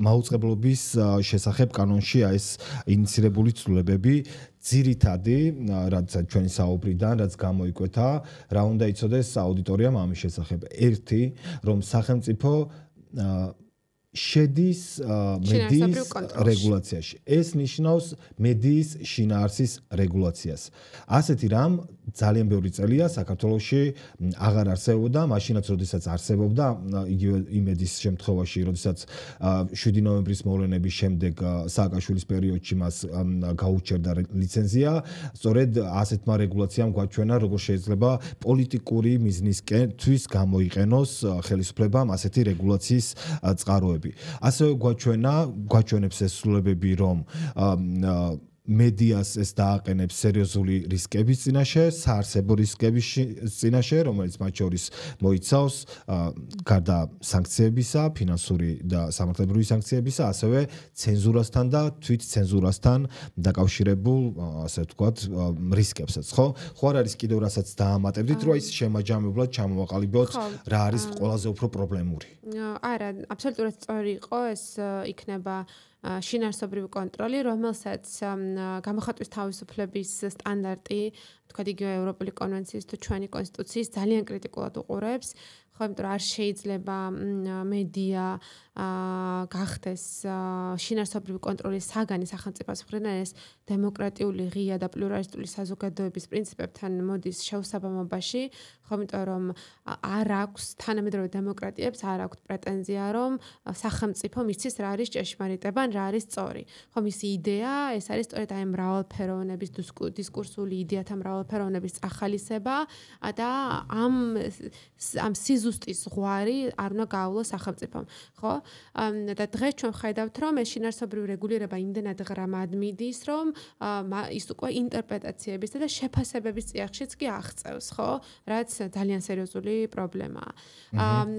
მაუწყებლობის შესახებ კანონში ეს ინიცირებული ცვლილებები ძირითადი რაც ჩვენი საუბრიდან რაც გამოიკვეთა რა უნდა იცოდეს აუდიტორიამ ამის შესახებ. ერთი რომ სახელმწიფო შედის მედიის რეგულაციაში. ეს ნიშნავს მედიის შინაარსის რეგულაციას. ასეთი რამ ძალიან ბევრი წელია საქართველოში აღარ არსებობდა, მაშინაც როდესაც არსებობდა, იგივე იმედის შემთხვევაში, როდესაც 7 ნოემბრის მოვლენების შემდეგ სააკაშვილის პერიოდში მას გაუჩერდა ლიცენზია, სწორედ ასეთმა რეგულაციამ გვაჩვენა, როგორ შეიძლება პოლიტიკური მიზნისკენთვის გამოიყენოს ხელისუფლებამ ასეთი რეგულაციის წყაროები. ასევე გვაჩვენებს ეს ცვლილებები, რომ მედიას ეს დააყენებს სერიოზული რისკების წინაშე, საარსებო რისკების წინაშე, რომელიც მათ შორის მოიცავს გარდა სანქციებისა, ფინანსური და სამართლებრივი სანქციებისა, ასევე ცენზურასთან და თვით ცენზურასთან დაკავშირებულ, ასე ვთქვათ, რისკებსაც, ხო? ხო არ არის კიდევ რასაც დაამატებდით, რომ ის შემაჯამებლად ჩამოვაყალიბოთ, რა არის ყველაზე უფრო პრობლემური? არა, აბსოლუტურად სწორი იყო, ეს იქნება შინაარსობრივი კონტროლი, რომელსაც გამოხატვის თავისუფლების სტანდარტი, თქვა იგივე ევროპული კონვენციის თუ ჩვენი კონსტიტუციის ძალიან კრიტიკულად უყურებს, ხო, იმიტომ რომ არ შეიძლება მედია გახდეს შინაარსობრივი კონტროლის საგანი სახელმწიფოს მხრიდან ეს დემოკრატიული ღია და პლურალისტული საზოგადოების პრინციპებთან მოდის შეუსაბამობაში, ხო, იმიტომ რომ არ აქვს თანამედროვე დემოკრატიებს არ აქვს პრეტენზია, რომ სახელმწიფო მისცის რა არის ჭეშმარიტება, რა არის სწორი. ხო, მისი იდეა ეს არის სწორედ აი მრავალფეროვნების დისკურსული იდეათა მრავალფეროვნების წახალისება და ამ სიზუსტის ზღვარი არ უნდა გაავლოს სახელმწიფომ, ხო? და დღეს ჩვენ ხედავთ, რომ ეს შინაარსობრივი რეგულირება იმდენად ღრამად მიდის, რომ ის უკვე ინტერპრეტაციების და შეფასებების წიაღშიც კი აღწევს, ხო? რაც ძალიან სერიოზული პრობლემაა.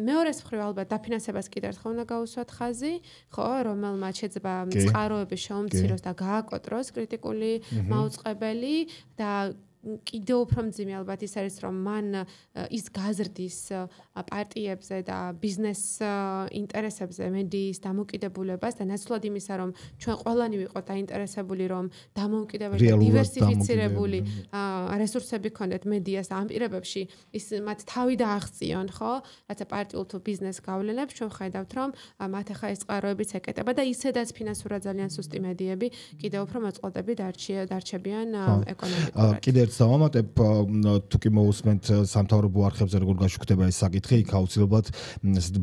მეორეს მხრივ ალბათ დაფინანსებას კიდევ ერთხელ უნდა გაუსვათ ხაზი, ხო, რომელმაც შეიძლება წყაროები შეუმციროს და გააკოტროს კრიტიკული მაუწყებელი და კიდევ უფრო მძიმე ალბათ ის არის, რომ მან ის გაზრდის პარტიებზე და ბიზნეს ინტერესებზე მედიის დამოკიდებულებას და ნაცვლად იმისა, რომ ჩვენ ყველანი ვიყოთ დაინტერესებული, რომ დამოუკიდებელი და დივერსიფიცირებული რესურსები ქონდეთ მედიას ამ პირობებში, ის მათ თავი დააღწიონ, ხო? რაცა პარტიულ თუ ბიზნეს გავლენებს, ჩვენ ხედავთ, რომ მათ ახლა ეს წყაროებიც ეკეტება და ისედაც ფინანსურად ძალიან სუსტი მედიები კიდევ უფრო მოწყვლადები დარჩებიან ეკონომიკურად. დავამატებ თუ კი მოусმენთ სამთავრობო არხებზე როგორ გაშუქდება ეს საკითხი, იქ აუცილებლად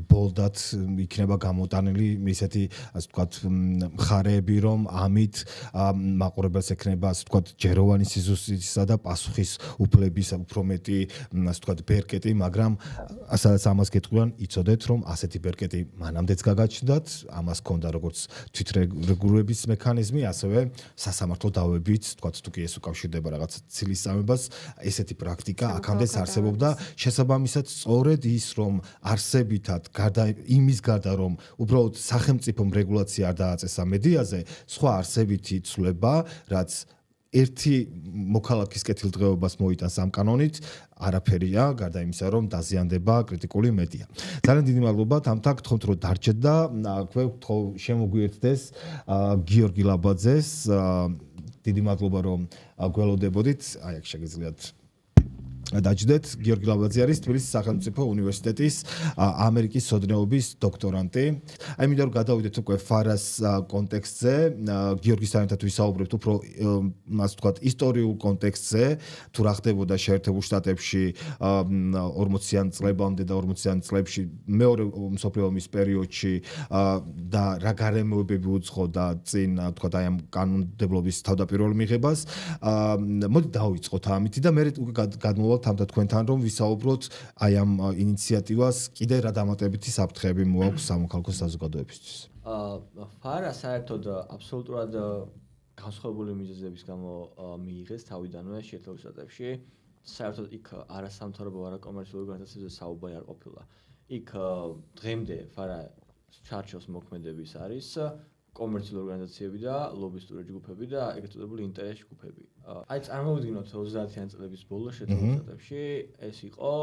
ბოლდად იქნება გამოტანილი ისეთი, ასე ვთქვათ, მხარეები, რომ ამით მაყურებელს ექნება, ასე ვთქვათ, ჯეროვანი სიზუსტისა და პასუხის უფლების უფრო მეტი, ასე ვთქვათ, ბერკეტი, მაგრამ სადაც ამას გეტყვიან, იცოდეთ, რომ ასეთი ბერკეტი მანამდეც გაგაჩნდათ, ამას ჰქონდა როგორც თვითრეგულირების მექანიზმი, ასევე სასამართლო დავებით, ვთქვათ, თუ კი ეს უკავშირდება რაღაც ცილის სამებას, ესეთი პრაქტიკა აქამდეც არსებობდა, შესაბამისად სწორედ ის, რომ არსებითად იმის გარდა, რომ უბრალოდ სახელმწიფომ რეგულაცია არ დააწესა მედიაზე, სხვა არსებითი ცვლილება, რაც ერთი მოქალაქის კეთილდღეობას მოიტანს ამ კანონით, არაფერია, გარდა იმისა, რომ დაზიანდება კრიტიკული მედია. ძალიან დიდი მადლობა, თამთა გთხოვთ, რომ დარჩეთ და აქვე შემოგვიერთდეს გიორგი ლაბაძეს. დიდი მადლობა, რომ გველოდებოდით. აი აქ შეგიძლიათ დაჯდეთ. გიორგი ლაბაძე არის თბილისის სახელმწიფო უნივერსიტეტის ამერიკის სოდნეობის დოქტორანტი. აი მინდა რომ გადავიდეთ უკვე ფარას კონტექსტზე. გიორგის თანხმად ვისაუბრებთ უფრო მას ვთქვათ ისტორიულ კონტექსტზე, თუ რა ხდებოდა შეერთებულ შტატებში 40-იან წლებამდე და 40-იან წლებში მეორე მსოფლიო ომის პერიოდში და რა გარემოებები უძღოდა წინ ვთქვათ აი ამ კანონმდებლობის თავდაპირველ მიღებას. მოდი დავიწყოთ ამით და მე უკვე გადმოვალ თამთა თქვენთან რომ ვისაუბროთ აი ამ ინიციატივას კიდე რა დამატებითი საფრთხეები მოაქვს სამოქალაქო საზოგადოებისთვის. ფარა საერთოდ აბსოლუტურად განსხვავებული მიზეზების გამო მიიღეს თავიდანვე შეერთებულ შტატებში. საერთოდ იქ არასამთავრობო არაკომერციული ორგანიზაციებზე საუბარი არ ყოფილა. იქ დღემდე ფარა ჩარჩოს მოქმედების არის კომერციული ორგანიზაციები და ლობისტური ჯგუფები და ეგრეთ წოდებული ინტერესის ჯგუფები. აი წარმოვიდგინოთ 30-იან წლების ბოლოს შეერთებულ შტატებში ეს იყო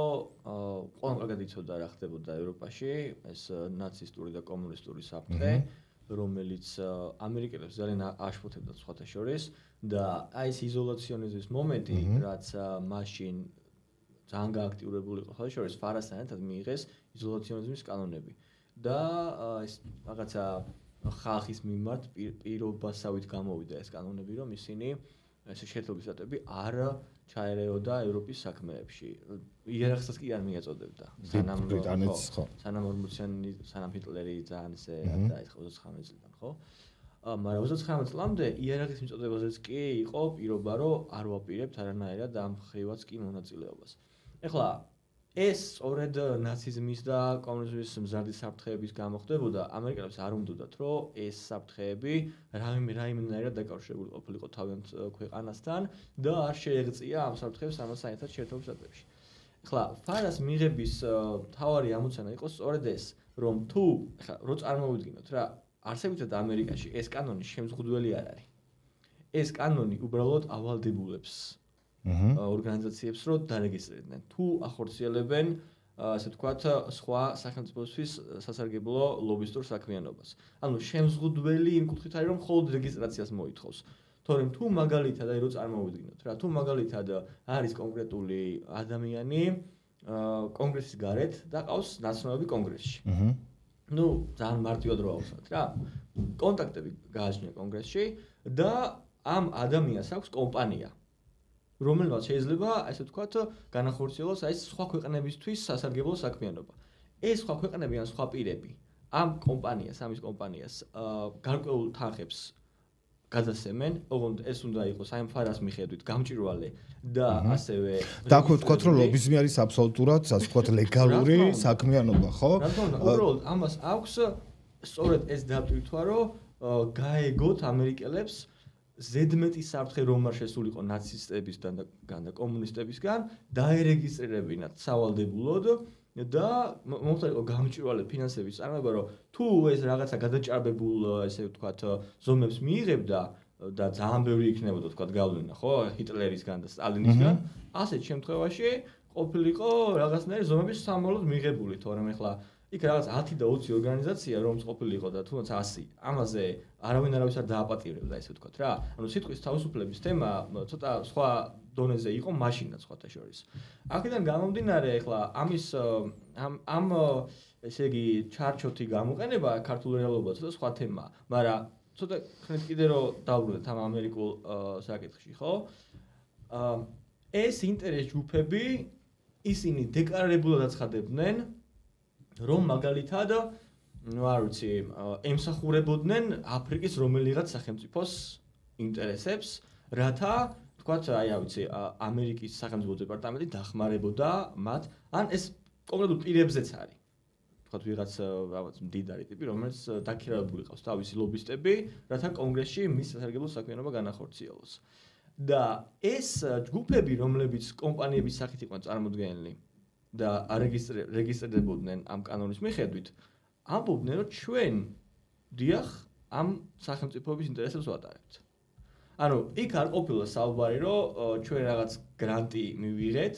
ყველამ კარგად იცოდა რა ხდებოდა ევროპაში, ეს ნაცისტური და კომუნისტური საფრთხე, რომელიც ამერიკელებს ძალიან აშფოთებდა სხვათა შორის და აი ეს იზოლაციონიზმის მომენტი, რაც მაშინ ძალიან გააქტიურებული იყო ხოლმე შორის ფარასთან ერთად მიიღეს იზოლაციონიზმის კანონები და ეს რაღაცა ხალხის მიმართ პირობასავით გამოვიდა ეს კანონები, რომ ისინი ეს შეერთებული შტატები არ ჩაერეოდა ევროპის საქმეებში. იერარქიასაც კი არ მიაწოდებდა. სანამ 40-იანი, სანამ ჰიტლერი ძალიან ესე დაიწყო 29 წლიდან, ხო? მაგრამ 29 წლამდე იერარქიის მიწოდებაზეც კი იყო პირობა, რომ არ ვაპირებთ არანაირად ამ ხრივაც კი მონაწილეობას. ეხლა ეს სწორედ ნაციზმის და კომუნიზმის მზარდი საფრთხეების გამო ხდებოდა, ამერიკელებს არ უნდათ, რომ ეს საფრთხეები რაიმენაირად დაკავშირებული ყოფილიყო თავიანთ ქვეყანასთან და არ შეეღწია ამ საფრთხეებს ამასთან ერთად შეერთებულ შტატებში. ეხლა ფარას მიღების მთავარი ამოცანა იყო სწორედ ეს, რომ თუ ეხლა რო წარმოვიდგინოთ რა, არსებითად ამერიკაში ეს კანონი შემზღუდველი არ არის. ეს კანონი უბრალოდ ავალდებულებს ორგანიზაციებს რო დარეგისტრირდნენ. თუ ახორციელებენ, ასე ვთქვათ, სხვა სახელმწიფოსთვის სასარგებლო ლობისტურ საქმიანობას. ანუ შემზღუდველი იმ კუთხით არის, რომ მხოლოდ რეგისტრაციას მოითხოვს. თორემ თუ მაგალითად აი რო წარმოვიდგინოთ რა, თუ მაგალითად არის კონკრეტული ადამიანი კონგრესის გარეთ და ყავს ნაცნობები კონგრესში. ნუ ძალიან მარტივად რო ავსვათ რა. კონტაქტები გააჩნია კონგრესში და ამ ადამიანს აქვს კომპანია. რომელმაც შეიძლება, ასე ვთქვათ, განახორციელოს აი სხვა ქვეყნებისთვის სასარგებლო საქმიანობა. ეს სხვა ქვეყნები ან სხვა პირები ამ კომპანიას, ამის კომპანიას გარკვეულ თანხებს გადასცემენ, ოღონდ ეს უნდა იყოს აი ფარას მიხედვით გამჭვირვალე და ასევე და ხო ვთქვათ, რომ ლობიზმი არის აბსოლუტურად, ასე ვთქვათ, ლეგალური საქმიანობა, ხო? რა თქმა უნდა, უბრალოდ ამას აქვს სწორედ ეს დატვირთვა, რომ გაეგოთ ამერიკელებს ზედმეტი საფრთხე რომ არ შესულიყო ნაცისტებისგან და კომუნისტებისგან დაერეგისტრირებინათ სავალდებულოდ და მომხდარიყო გამჭვირვალე ფინანსების წარმოება, რომ თუ ეს რაღაცა გადაჭარბებულ, ესე ვთქვათ, ზომებს მიიღებდა და ძალიან ბევრი იქნებოდა, ვთქვათ, გავლენა, ხო, ჰიტლერისგან და სტალინისგან, ასეთ შემთხვევაში ყოფილიყო რაღაცნაირი ზომების სამმავლოდ მიღებული, თორემ ეხლა იქ რაღაც 10 და 20 ორგანიზაცია რომ ყოფილიყო და თუნდაც 100. ამაზე არავინ არავის არ დააპატირებდა, ესე ვთქვათ რა. ანუ სიტყვის თავისუფლების თემა ცოტა სხვა დონეზე იყო მაშინაც სხვათა შორის. აქედან გამომდინარე, ეხლა ამის ამ ესე იგი ჩარჩოთი გამოყენება ქართულ რეალობაზე და სხვა თემაა, მაგრამ ცოტა ხნით კიდე რომ დავბრუნდეთ ამ ამერიკულ საკითხში, ხო? ეს ინტერეს ჯგუფები ისინი დეკლარირებულად აცხადებდნენ რომ მაგალითად, ნუ არ ვიცი, ემსახურებოდნენ აფრიკის რომელიღაც სახელმწიფოს ინტერესებს, რათა, თქვათ, აი, რა ვიცი, ამერიკის სახელმწიფო დეპარტამენტი დახმარებოდა მათ, ან ეს კონკრეტულ პირებზეც არის. თქვათ, ვიღაც რაღაც მდიდარი ტიპი, რომელიც დაქირავებული ყავს თავისი ლობისტები, რათა კონგრესში მის სასარგებლო საქმიანობა განახორციელოს. და ეს ჯგუფები, რომლებიც კომპანიების სახით იყვნენ წარმოდგენილი და რეგისტრირებოდნენ ამ კანონის მიხედვით, ამბობდნენ, რომ ჩვენ დიახ ამ სახელმწიფოების ინტერესებს ვატარებთ. ანუ იქ არ ყოფილა საუბარი, რომ ჩვენ რაღაც გრანტი მივიღეთ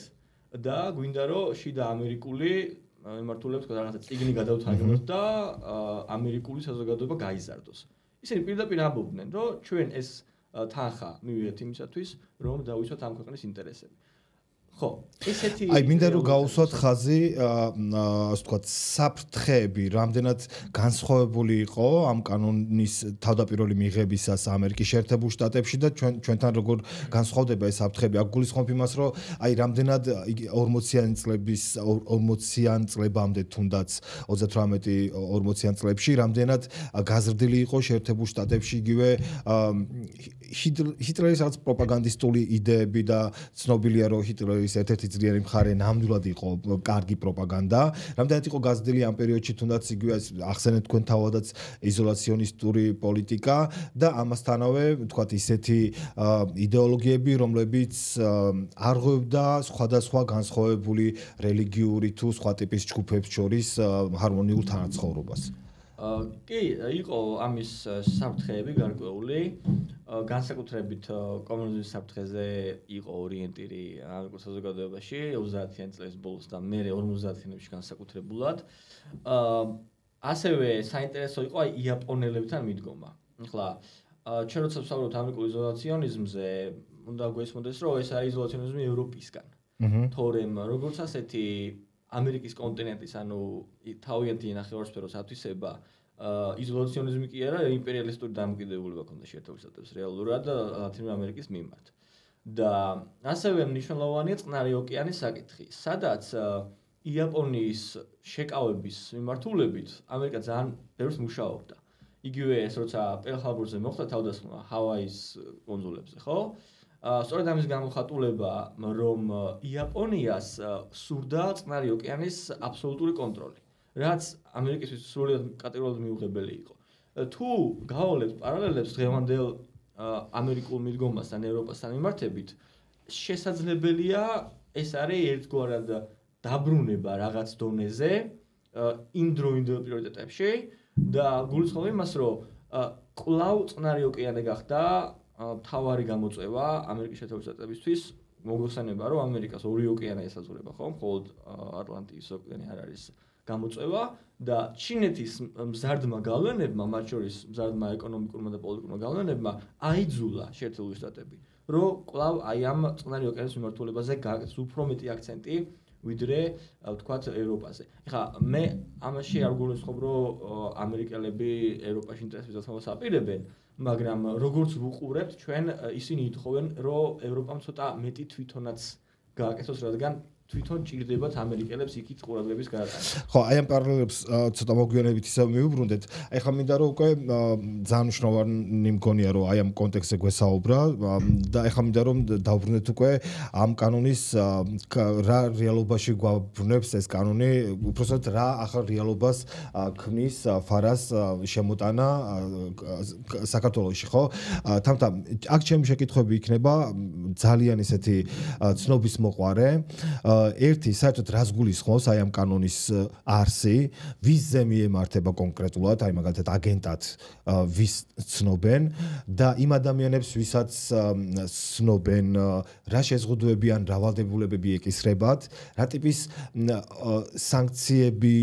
და გვინდა რომ შიდა ამერიკული მიმართულებს რაღაცა წიგნი გადავთარგმნოთ და ამერიკული საზოგადოება გაიზარდოს. ისინი პირდაპირ ამბობდნენ, რომ ჩვენ ეს თანხა მივიღეთ იმისათვის, რომ დავიცვათ ამ ქვეყნის ინტერესები. ხო, ესეთი აი მინდა რომ გავუსვათ ხაზი, ასე ვთქვათ, საფრთხეები რამდენად განსხვავებული იყო ამ კანონის თავდაპირველი მიღებისას ამერიკის შეერთებულ შტატებში და ჩვენთან როგორ განსხვავდება ეს საფრთხეები. აქ გულისხმობ იმას, რომ აი რამდენად 40-იან წლებამდე თუნდაც 38-40-იან წლებში რამდენად გაზრდილი იყო შეერთებულ შტატებში იგივე ჰიტლერის რაღაც პროპაგანდისტული იდეები და ცნობილია რომ ჰიტლერის ერთ-ერთი ძლიერი მხარე ნამდვილად იყო კარგი პროპაგანდა. რამდენად იყო გაზრდილი ამ პერიოდში თუნდაც იგივე ახსენეთ თქვენ თავადაც იზოლაციონისტური პოლიტიკა და ამასთანავე ვთქვათ ისეთი იდეოლოგიები, რომლებიც არღვევდა სხვადასხვა განსხვავებული რელიგიური თუ სხვა ტიპის ჯგუფებს შორის ჰარმონიულ თანაცხოვრებას. კი, იყო ამის საფრთხეები გარკვეული. განსაკუთრებით კომუნიზმის საფრთხეზე იყო ორიენტირი ამერიკულ საზოგადოებაში 30-იან წლების ბოლოს და მერე 50-იანებში განსაკუთრებულად. ასევე საინტერესო იყო იაპონელებთან მიდგომა. ახლა ჩვენ როცა ვსაუბრობთ ამერიკულ იზოლაციონიზმზე, უნდა გვესმოდეს, რომ ეს არის იზოლაციონიზმი ევროპისგან. თორემ როგორც ასეთი ამერიკის კონტინენტის, ანუ თავიანთი ნახევარსფეროს ათვისება იზოლაციონიზმი კი არა, იმპერიალისტური დამოკიდებულება ქონდა შეერთებულ შტატებს რეალურად ლათინური ამერიკის მიმართ. და ასევე მნიშვნელოვანია წყნარი ოკეანის საკითხი, სადაც იაპონიის შეკავების მიმართულებით ამერიკა ძალიან ბევრს მუშაობდა. იგივე ეს როცა პერლ-ჰარბორზე მოხდა თავდასხმა ჰავაის კუნძულებზე, ხო? სწორედ ამის გამოხატულება, რომ იაპონიას სურდა წყნარი ოკეანის აბსოლუტური კონტროლი, რაც ამერიკისთვის სრულიად კატეგორიულად მიუღებელი იყო. თუ გავავლებთ პარალელებს დღევანდელ ამერიკულ მიდგომასთან, ევროპასთან მიმართებით, შესაძლებელია ეს არის ერთგვარად დაბრუნება რაღაც დონეზე იმდროინდელ პრიორიტეტებში და გულისხმობ იმას, რომ კვლავ წყნარი ოკეანე გახდა თავარი გამოწვევა ამერიკის შეერთებულ შტატებისთვის, მოგხსენება, რომ ამერიკას ორი ოკეანე ესაზღვრება, ხო? მხოლოდ ატლანტიკის ოკეანე არ არის გამოწვევა და ჩინეთის მზარდმა გავლენებმა, მათ შორის მზარდმა ეკონომიკურმა და პოლიტიკურმა გავლენებმა აიძულა შეერთებული შტატები, რომ კვლავ აი ამ წყნარი ოკეანის მიმართულებაზე გააკეთოს უფრო მეტი აქცენტი ვიდრე ვთქვათ ევროპაზე. ეხლა მე ამაში არ გულისხმობ, რომ ამერიკელები ევროპაში ინტერესებს დათმობას აპირებენ, მაგრამ როგორც ვუყურებთ, ჩვენ ისინი ითხოვენ, რომ ევროპამ ცოტა მეტი თვითონაც გააკეთოს, რადგან თვითონ ჭირდებათ ამერიკელებს იქით ყურადღების გადატანა. ხო, აი ამ პარალელებს ცოტა მოგვიანებით ისევ მივუბრუნდეთ. აი ხა მინდა რომ უკვე ძალიან მნიშვნელოვანი მგონია რომ აი ამ კონტექსტზე გვესაუბრა და აი ხა მინდა რომ დავბრუნდეთ უკვე ამ კანონის რა რეალობაში გვაბრუნებს ეს კანონი, უბრალოდ რა ახალ რეალობას ქმნის ფარას შემოტანა საქართველოში, ხო? თამთა აქ ჩემი შეკითხვები იქნება ძალიან ისეთი ცნობის მოყვარე. ერთი საერთოდ რას გულისხმობს აი ამ კანონის არსი, ვისზე მიემართება კონკრეტულად, აი მაგალითად აგენტად ვის ცნობენ და იმ ადამიანებს, ვისაც ცნობენ, რა შეზღუდვები ან რავალდებულებები ეკისრებათ, რა ტიპის სანქციები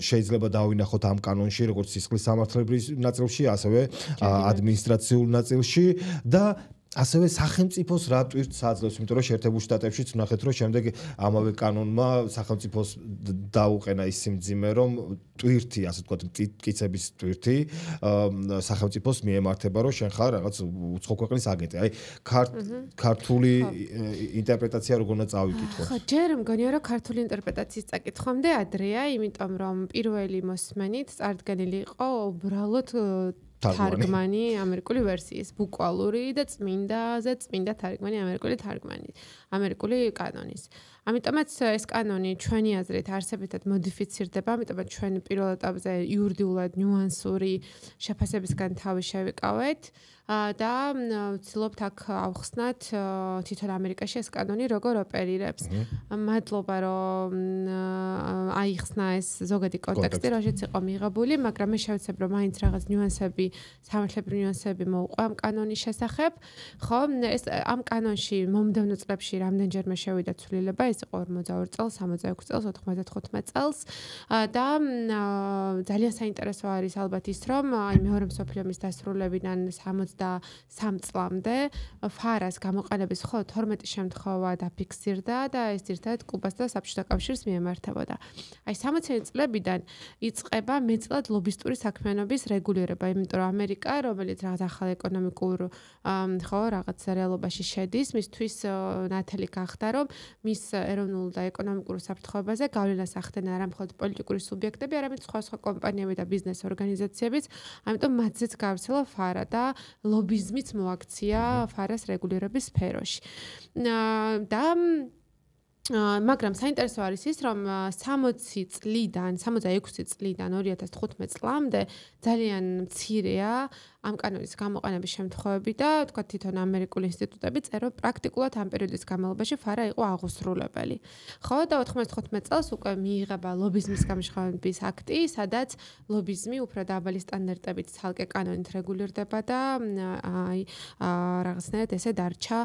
შეიძლება დავინახოთ ამ კანონში, როგორც სისხლის სამართლებრივ ნაწილში, ასევე ადმინისტრაციულ ნაწილში და ასევე სახელმწიფოს რა ტვირთს აძლევს, იმიტომ რომ შეერთებულ შტატებშიც ვნახეთ, რომ შემდეგ ამავე კანონმა სახელმწიფოს დაუყენა ის სიმძიმე, რომ ტვირთი, ასე ვთქვათ, მტკიცების ტვირთი სახელმწიფოს მიემართება, რომ შენ ხარ რაღაც უცხო ქვეყნის აგენტი. აი ქართული ინტერპრეტაცია როგორ უნდა წავიკითხო? ხო, ჯერ მგონია, რომ ქართული ინტერპრეტაციის წაკითხვამდე ადრეა, იმიტომ რომ პირველი მოსმენით წარდგენილი იყო უბრალოდ თარგმანი ამერიკული ვერსიის, ბუკვალური და წმინდა თარგმანი ამერიკული თარგმანი, ამერიკული კანონის. ამიტომაც ეს კანონი ჩვენი აზრით არსებითად მოდიფიცირდება, ამიტომაც ჩვენ პირველ ეტაპზე იურიდიულად ნიუანსური შეფასებისგან თავი შევიკავეთ და ვცდილობთ აქ ავხსნათ თვითონ ამერიკაში ეს კანონი როგორ ოპერირებს. მადლობა, რომ აიხსნა ეს ზოგადი კონტექსტი, რაშიც იყო მიღებული, მაგრამ მე შევეცებ, რომ მაინც რაღაც ნიუანსები, სამართლებრივი ნიუანსები მოვყვა ამ კანონის შესახებ. ხო, ეს ამ კანონში მომდევნო წლებში რამდენჯერმე შევიდა ცვლილება, ეს იყო 42 წელს, 66 წელს, 95 წელს და ძალიან საინტერესო არის ალბათ ის, რომ აი მეორე მსოფლიო ომის დასრულებიდან 73 წლამდე ფარას გამოყენების ხო 12 შემთხვევა დაფიქსირდა და ეს ერთად კუბას და საბჭოთა კავშირს მიემართებოდა. აი 60-იანი წლებიდან იწყება მეტწილად ლობისტური საქმიანობის რეგულირება, იმიტომ რომ ამერიკა, რომელიც რაღაც ახალ ეკონომიკურ ხო რაღაც რეალობაში შედის, მისთვის ნათელი გახდა, რომ მის ეროვნულ და ეკონომიკურ საფრთხეებაზე გავლენას ახდენა არა მხოლოდ პოლიტიკური სუბიექტები, არამედ სხვა კომპანიები და ბიზნეს ორგანიზაციებიც, ამიტომ მათზეც გავრცელა ფარა და ლობიზმიც მოაქცია ფარას რეგულირების სფეროში. და მაგრამ საინტერესო არის ის, რომ 66 წლიდან 2015 წლამდე ძალიან მცირეა ამ კანონის გამოყენების შემთხვევები და თქვა თვითონ ამერიკული ინსტიტუტები წერო პრაქტიკულად ამ პერიოდის განმავლობაში ფარა იყო აღუსრულებელი. ხო და 95 წელს უკვე მიიღება ლობიზმის გამჟღავნების აქტი, სადაც ლობიზმი უფრო დაბალი სტანდარტებით ცალკე კანონით რეგულირდება და აი რაღაცნაირად ესე დარჩა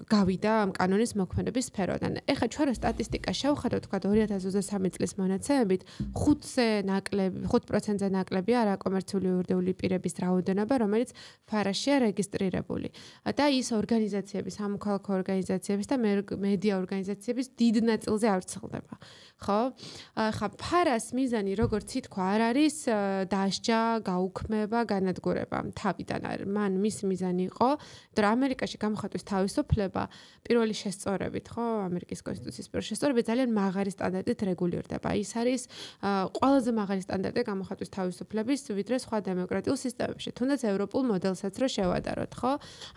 გავიდა ამ კანონის მოქმედების სფეროდან. ეხლა ჩვენ სტატისტიკა შევხედოთ თქვა 2023 წლის მონაცემებით 5%-ზე ნაკლებია არაკომერციული იურიდიული პირების რაოდენობა, რომელიც ფარაშია რეგისტრირებული. და ის ორგანიზაციების, სამოქალაქო ორგანიზაციების და მედია ორგანიზაციების დიდ ნაწილზე არ ვრცელდება. ხო? ხა ფარას მიზანი როგორც ითქვა არ არის დასჯა, გაუქმება, განადგურება თავიდან. მან მის მიზანი იყო, რომ ამერიკაში გამოხატვის თავისუფლება პირველი შესწორებით, ხო, ამერიკის კონსტიტუციის პირველი შესწორებით ძალიან მაღალი სტანდარტით რეგულირდება. ის არის ყველაზე მაღალი სტანდარტი გამოხატვის თავისუფლების, ვიდრე სხვა დემოკრატიულ სისტემებში. თუნდაც ევროპულ მოდელსაც რო შევადაროთ, ხო?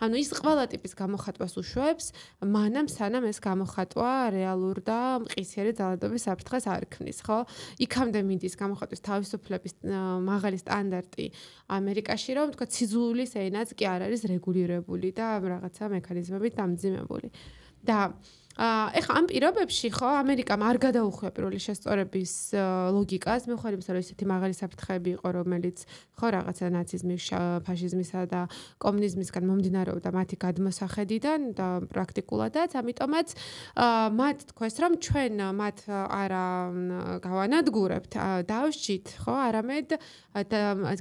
ანუ ის ყველა ტიპის გამოხატვას უშვებს, მანამ სანამ ეს გამოხატვა რეალურ და მყისიერი ძალადობის საფრთხეს არ ქმნის, ხო? იქამდე მიდის გამოხატვის თავისუფლების მაღალი სტანდარტი ამერიკაში, რომ თქვა ციზულის ენაც კი არ არის რეგულირებული და რაღაცა მექანიზმებით დამძიმებული. და ეხლა ამ პირობებში ხო ამერიკამ არ გადაუხვია პირველი შესწორების ლოგიკას, მიუხედავად იმისა, რომ ისეთი მაღალი საფრთხეები იყო, რომელიც ხო რაღაცა ნაციზმის, ფაშიზმისა და კომუნიზმისგან მომდინარეობდა მათი გადმოსახედიდან და პრაქტიკულადაც, ამიტომაც მათ თქვეს, რომ ჩვენ მათ არა გავანადგურებთ, დავსჯით, ხო, არამედ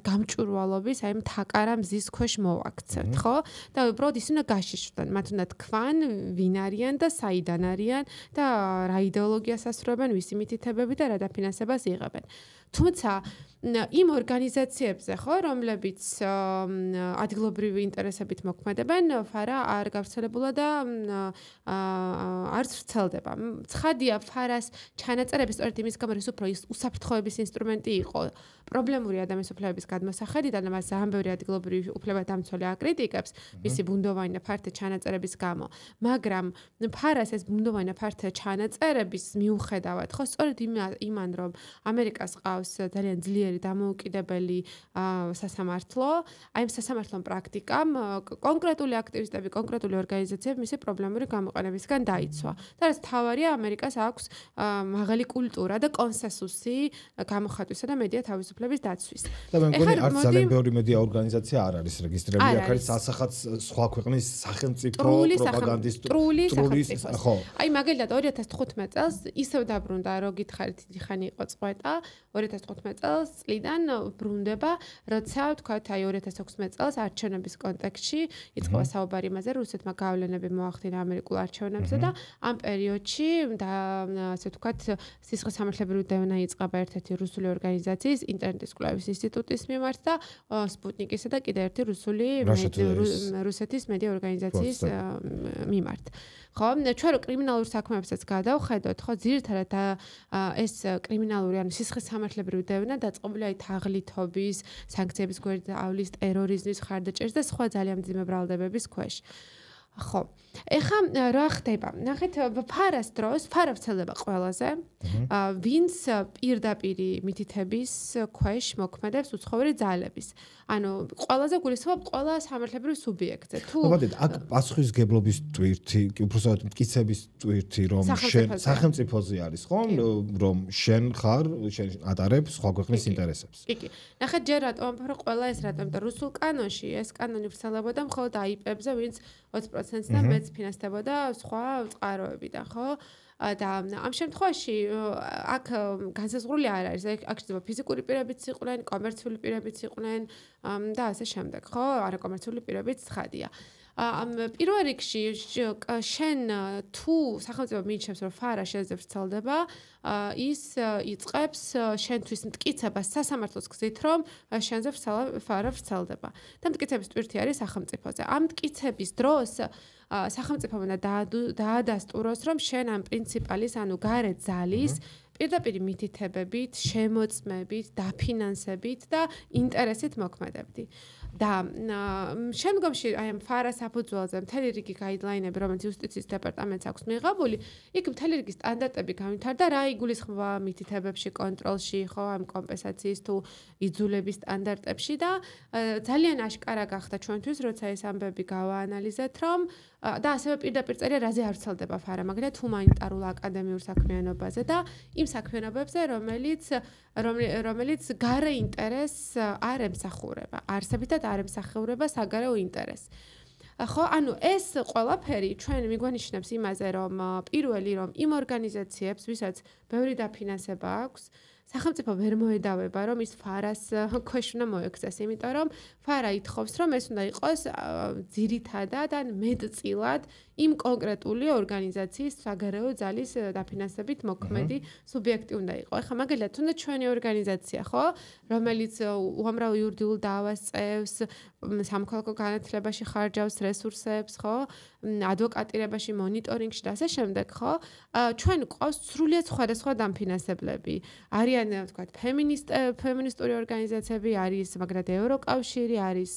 გამჭვირვალობის, აი მთაკარა მზის ქვეშ მოვაქცევთ, ხო? და უბრალოდ ისინი უნდა გაშიშვდნენ, მათ უნდა თქვან ვინ არიან და საიდან არიან და რა იდეოლოგიას ასრულებენ, ვისი მითითებები და რა დაფინანსებას იღებენ. თუმცა იმ ორგანიზაციებზე, ხო, რომლებიც ადგილობრივი ინტერესებით მოქმედებენ, ფარა არ გავრცელებულა და არც ვრცელდება. ცხადია, ფარას ჩანაწერები სწორედ იმის გამო, რომ უფრო უსაფრთხოების ინსტრუმენტი იყო პრობლემური ადამიანის უფლებების გადმოსახედიდან, მას ძალიან ბევრი ადგილობრივი უფლებადამცველი აკრიტიკებს მისი ბუნდოვანი და ფართე ჩანაწერების გამო. მაგრამ ფარას ეს ბუნდოვანი და ფართე ჩანაწერების მიუხედავად, ხო, სწორედ იმან, რომ ამერიკას ყავს ძალიან ძლიერი დამოუკიდებელი სასამართლო, აი ამ სასამართლო პრაქტიკამ კონკრეტული აქტივისტები, კონკრეტული ორგანიზაციები მისი პრობლემური გამოყენებისგან დაიცვა. და რაც თავარია, ამერიკას აქვს მაღალი კულტურა და კონსენსუსი გამოხატვისა და მედია თავისუფლების დაცვის. და მე მგონი არც ძალიან ბევრი მედია ორგანიზაცია არ არის რეგისტრირებული, აქ არის ასახაც სხვა ქვეყნის სახელმწიფო პროპაგანდისტული ხო. აი მაგალითად 2015 წელს ისევ დაბრუნდა, რო გითხარით, დიდი ხანი იყო წყვეტა, 2015 წელს წლიდან ბრუნდება, როცა თქვათ აი 2016 წელს არჩევნების კონტექსტში იწყება საუბარი იმაზე, რომ რუსეთმა გავლენები მოახდინა ამერიკულ არჩევნებზე და ამ პერიოდში და ასე თქვათ სისხლის სამართლებრივი დევნა იწყება ერთ-ერთი რუსული ორგანიზაციის ინტერნეტის კვლევის ინსტიტუტის მიმართ და სპუტნიკისა და კიდევ ერთი რუსეთის მედია ორგანიზაციის მიმართ. ხო, ჩვენ რო კრიმინალურ საქმეებსაც გადავხედოთ, ხო, ძირითადად ეს კრიმინალური ანუ სისხლის სამართლებრივი დევნა დაწყებულია აი თაღლითობის, სანქციების გვერდით ავლის, ტერორიზმის, ხარდაჭერის და სხვა ძალიან მძიმე ბრალდებების ქვეშ. ხო. ეხლა რა ხდება? ნახეთ, ფარას დროს ფარა ვრცელდება ყველაზე, ვინც პირდაპირი მითითების ქვეშ მოქმედებს უცხოური ძალების. ანუ ყველაზე გულისხმობ ყველა სამართლებრივ სუბიექტზე. თუ მოგდეთ, აქ პასუხისგებლობის ტვირთი, უბრალოდ მტკიცების ტვირთი, რომ შენ სახელმწიფოზე არის, ხო? რომ შენ ხარ, შენ ატარებ სხვა ქვეყნის ინტერესებს. კი. ნახეთ, ჯერ რატომ ყველა ეს რატომ და რუსულ კანონში ეს კანონი ვრცელებოდა მხოლოდ აიპებზე, ვინც 20%-ს და მეც ფინანსდებოდა სხვა წყაროებიდან, ხო? და ამ შემთხვევაში აქ განსაზღვრული არ არის. აქ შეიძლება ფიზიკური პირებიც იყვნენ, კომერციული პირებიც იყვნენ და ასე შემდეგ, ხო? არაკომერციული პირებიც ცხადია. პირველ რიგში შენ თუ სახელმწიფო მიიჩნევს, რომ ფარა შენზე ვრცელდება, ის იწყებს შენთვის მტკიცებას სასამართლოს გზით, რომ შენზე ფარა ვრცელდება. და მტკიცების ტვირთი არის სახელმწიფოზე. ამ მტკიცების დროს სახელმწიფომ დაადასტუროს, რომ შენ ამ პრინციპალის, ანუ გარეთ ძალის პირდაპირი მითითებებით, შემოწმებით, დაფინანსებით და ინტერესით მოქმედებდი. და შემდგომში აი ამ ფარას საფუძველზე მთელი რიგი გაიდლაინები, რომელიც იუსტიციის დეპარტამენტს აქვს მიღებული, იქ მთელი რიგი სტანდარტები განვითარდა, რა იგულისხმება მითითებებში, კონტროლში, ხო, ამ კომპენსაციის თუ იძულების სტანდარტებში და ძალიან აშკარა გახდა ჩვენთვის, როცა ეს ამბები გავაანალიზეთ, რომ და ასევე პირდაპირ წერია რაზე არ ვრცელდება ფარა, მაგრამ ჰუმანიტარულ აკადემიურ საქმიანობაზე და იმ საქმიანობებზე, რომელიც გარე ინტერესს არ ემსახურება, არსებითად არ ემსახურება საგარეო ინტერესს. ხო, ანუ ეს ყველაფერი ჩვენ მიგვანიშნებს იმაზე, რომ პირველი რომ იმ ორგანიზაციებს, ვისაც ბევრი დაფინანსება აქვს, სახელმწიფო ვერ მოედავება, რომ ის ფარას ქვეშ უნდა მოექცეს, იმიტომ რომ ფარა ითხოვს, რომ ეს უნდა იყოს ძირითადად ან მეტწილად იმ კონკრეტული ორგანიზაციის საგარეო ძალის დაფინანსებით მოქმედი სუბიექტი უნდა იყოს. ეხლა მაგალითად, თუნდაც ჩვენი ორგანიზაცია, ხო, რომელიც უამრავ იურიდიულ დაავას წევს, სამოქალაქო განათლებაში ხარჯავს რესურსებს, ხო, ადვოკატირებაში, მონიტორინგში და ასე შემდეგ, ხო? ჩვენ გვყავს სრულიად სხვადასხვა დამფინანსებლები. არიან, ვთქვათ, ფემინისტური ორგანიზაციები, არის მაგრად ევროკავშირი, არის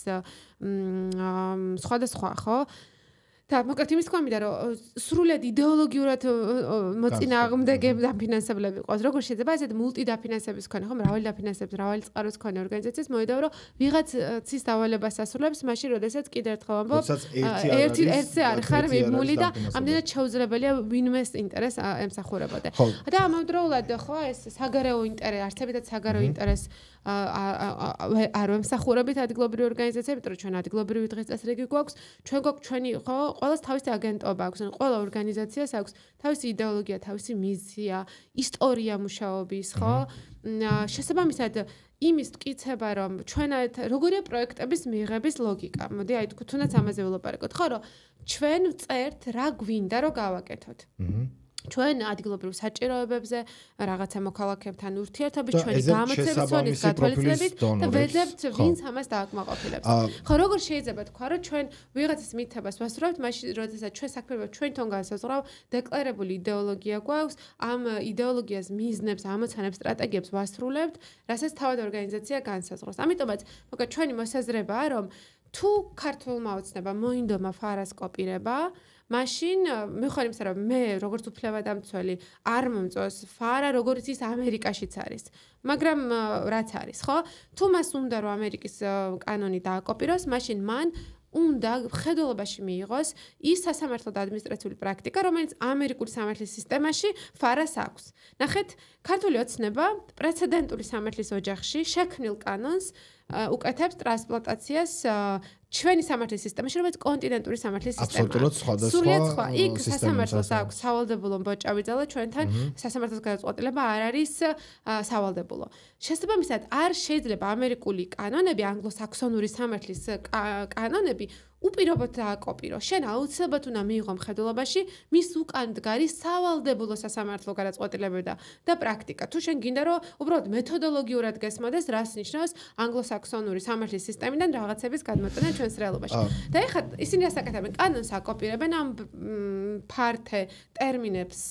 სხვადასხვა, ხო? და მოკლედ იმის თქმა მინდა რომ სრულიად იდეოლოგიურად მოწინააღმდეგე დაფინანსებლები ყავს. როგორ შეიძლება ესეთ მულტიდაფინანსების მქონე, ხო, მრავალი დაფინანსების, მრავალი წყაროს მქონე ორგანიზაციას მოედავა, რომ ვიღაცის დავალებას ასრულებს, მაშინ როდესაც კიდევ ერთხელ ვამბობ, ერთზე არ ხარ მიმული და ამდენად შეუძლებელია ვინმეს ინტერესს ემსახურებოდე. და ამავდროულად, ხო, ეს საგარეო ინტერესი, არსებითად საგარეო ინტერესს არ ემსახურებით ადგილობრივი ორგანიზაციები, იმიტომ რომ ჩვენ ადგილობრივი დღესდღეობით გვაქვს, ჩვენ გვაქვს ჩვენი, ხო, ყველას თავისი აგენტობა აქვს, ან ყველა ორგანიზაციას აქვს თავისი იდეოლოგია, თავისი მისია, ისტორია მუშაობის, ხო? შესაბამისად, იმის მტკიცება, რომ ჩვენად როგორია პროექტების მიღების ლოგიკა. მოდი, აი თუნდაც ამაზე ვილაპარაკოთ, ხო, რომ ჩვენ წერთ რა გვინდა რომ გავაკეთოთ. ჩვენ ადგილობრივ საჭიროებებზე, რაღაცა მოქალაქეებთან ურთიერთობით, ჩვენი გამოცემის ცოდნის გათვალისწინებით და ვეძებთ, ვინც ამას დააკმაყოფილებს. ხო, როგორ შეიძლება თქვა, რომ ჩვენ ვიღაცის მითებას ვასრულებთ, მაშინ როდესაც ჩვენ საქმეებად ჩვენთან განსაზღვრავ, დეკლარებული იდეოლოგია გვაქვს, ამ იდეოლოგიას მიზნებს, ამოცანებს, სტრატეგიებს ვასრულებთ, რასაც თავად ორგანიზაცია განსაზღვრავს. ამიტომაც, მოკლედ ჩვენი მოსაზრებაა, რომ თუ ქართულმა ოცნებამ მოინდომა ფარას კოპირება, მაშინ მიხარ იმისა, რომ მე როგორც უფლებადამცველი არ მომწონს ფარა, როგორც ის ამერიკაშიც არის. მაგრამ რაც არის, ხო? თუ მას უნდა რომ ამერიკის კანონი დააკოპიროს, მაშინ მან უნდა ხედველობაში მიიღოს ის სასამართლო და ადმინისტრაციული პრაქტიკა, რომელიც ამერიკული სამართლის სისტემაში ფარას აქვს. ნახეთ, ქართული ოცნება პრეცედენტული სამართლის ოჯახში შექმნილ კანონს უკეთებს ტრანსპლანტაციას ჩვენი სამართლის სისტემაში, რომელიც კონტინენტური სამართლის სისტემაა. აბსოლუტურად სხვადასხვა. სრულიად სხვა. იქ სასამართლოს აქვს სავალდებულო ბოჭავიძალა, ჩვენთან სასამართლოს გადაწყვეტილება არ არის სავალდებულო. შესაბამისად, არ შეიძლება ამერიკული კანონები, ანგლო-საქსონური სამართლის კანონები უპირობოდ დააკოპირო. შენ აუცილებლად უნდა მიიღო მხედველობაში მის უკან დგარი სავალდებულო სასამართლო გადაწყვეტილებები და პრაქტიკა. თუ შენ გინდა რომ უბრალოდ მეთოდოლოგიურად გესმოდეს, რას ნიშნავს ანგლო-საქსონური სამართლის სისტემიდან რაღაცების გადმოტანა ჩვენს რეალობაში. და ეხლა ისინი რას აკეთებენ? კანონს აკოპირებენ, ამ ფართე ტერმინებს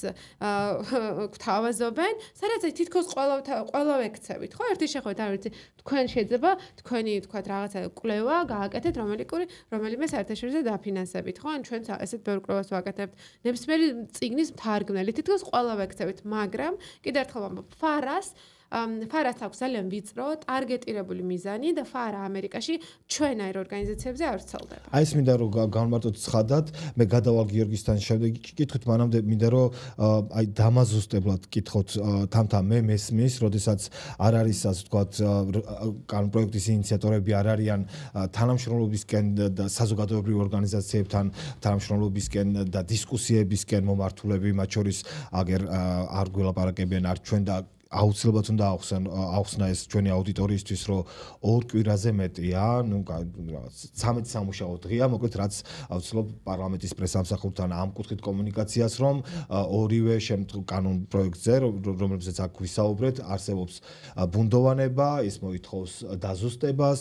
გვთავაზობენ, სადაც თითქოს ყველა ვექცევით, ხო? ერთი შეხვედრით, არ ვიცი, თქვენ შეიძლება თქვენი თქვა რაღაცა კვლევა გააკეთეთ რომელიმე საერთაშორისო დაფინანსებით, ხო? ან ჩვენ ესეთ ბევრ კვლევას ვაკეთებთ. ნებისმიერი წიგნის მთარგმნელი, თითქოს ყველა ვექცევით, მაგრამ კიდევ ერთხელ ვამბობ, ფარას აქვს ძალიან ვიწრო, ტარგეტირებული მიზანი და ფარა ამერიკაში ჩვენაირ ორგანიზაციებზე არ ვრცელდება. აი ეს მინდა რომ განმარტოთ ცხადად, მე გადავალ გიორგისთან შემდეგ კითხოთ, მანამდე მინდა რომ აი დამაზუსტებლად კითხოთ თამთა მე მესმის, როდესაც არ არის ასე ვთქვათ კანონ პროექტის ინიციატორები არ არიან თანამშრომლობისკენ და საზოგადოებრივ ორგანიზაციებთან თანამშრომლობისკენ და დისკუსიებისკენ მომართულები, მათ შორის აგერ არ გველაპარაკებიან არ ჩვენ და აუცილებლად უნდა ახსნა ეს ჩვენი აუდიტორიისთვის, რომ ორ კვირაზე მეტია, ნუ რაღაც 13 სამუშაო დღეა, მოკლედ რაც აუცილებლად პარლამენტის პრესამსახურთან ამ კუთხით კომუნიკაციას, რომ ორივე კანონ პროექტზე, რომელზეც აქ ვისაუბრეთ, არსებობს ბუნდოვანება, ის მოითხოვს დაზუსტებას,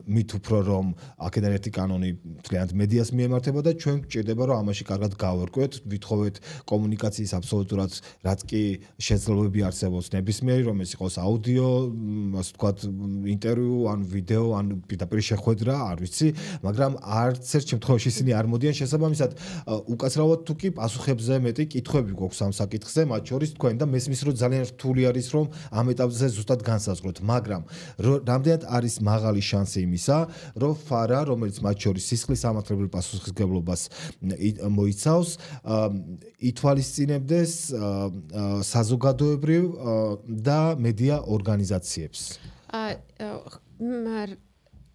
მით უფრო რომ აქედან ერთი კანონი მთლიანად მედიას მიემართება და ჩვენ გვჭირდება, რომ ამაში კარგად გავერკვეთ, ვითხოვეთ კომუნიკაციის აბსოლუტურად, რაც კი შესაძლებლობები არსებობს ნებისმიერი, რომ ეს იყოს აუდიო, ასე ვთქვათ, ინტერვიუ, ან ვიდეო, ან პირდაპირ შეხვედრა, არ ვიცი, მაგრამ არც ერთ შემთხვევაში ისინი არ მოდიან შესაბამისად, უკაცრავად თუ კი პასუხებზე მეტი კითხვები გვაქვს ამ საკითხზე, მათ შორის თქვენ და მესმის რომ ძალიან რთული არის რომ ამ ეტაპზე ზუსტად განსაზღვროთ, მაგრამ რამდენად არის მაღალი შანსი იმისა, რომ ფარა, რომელიც მათ შორის სისხლის სამართლებრივ პასუხისმგებლობას მოიცავს, ითვალისწინებდეს საზოგადოებრივ და მედია ორგანიზაციებს.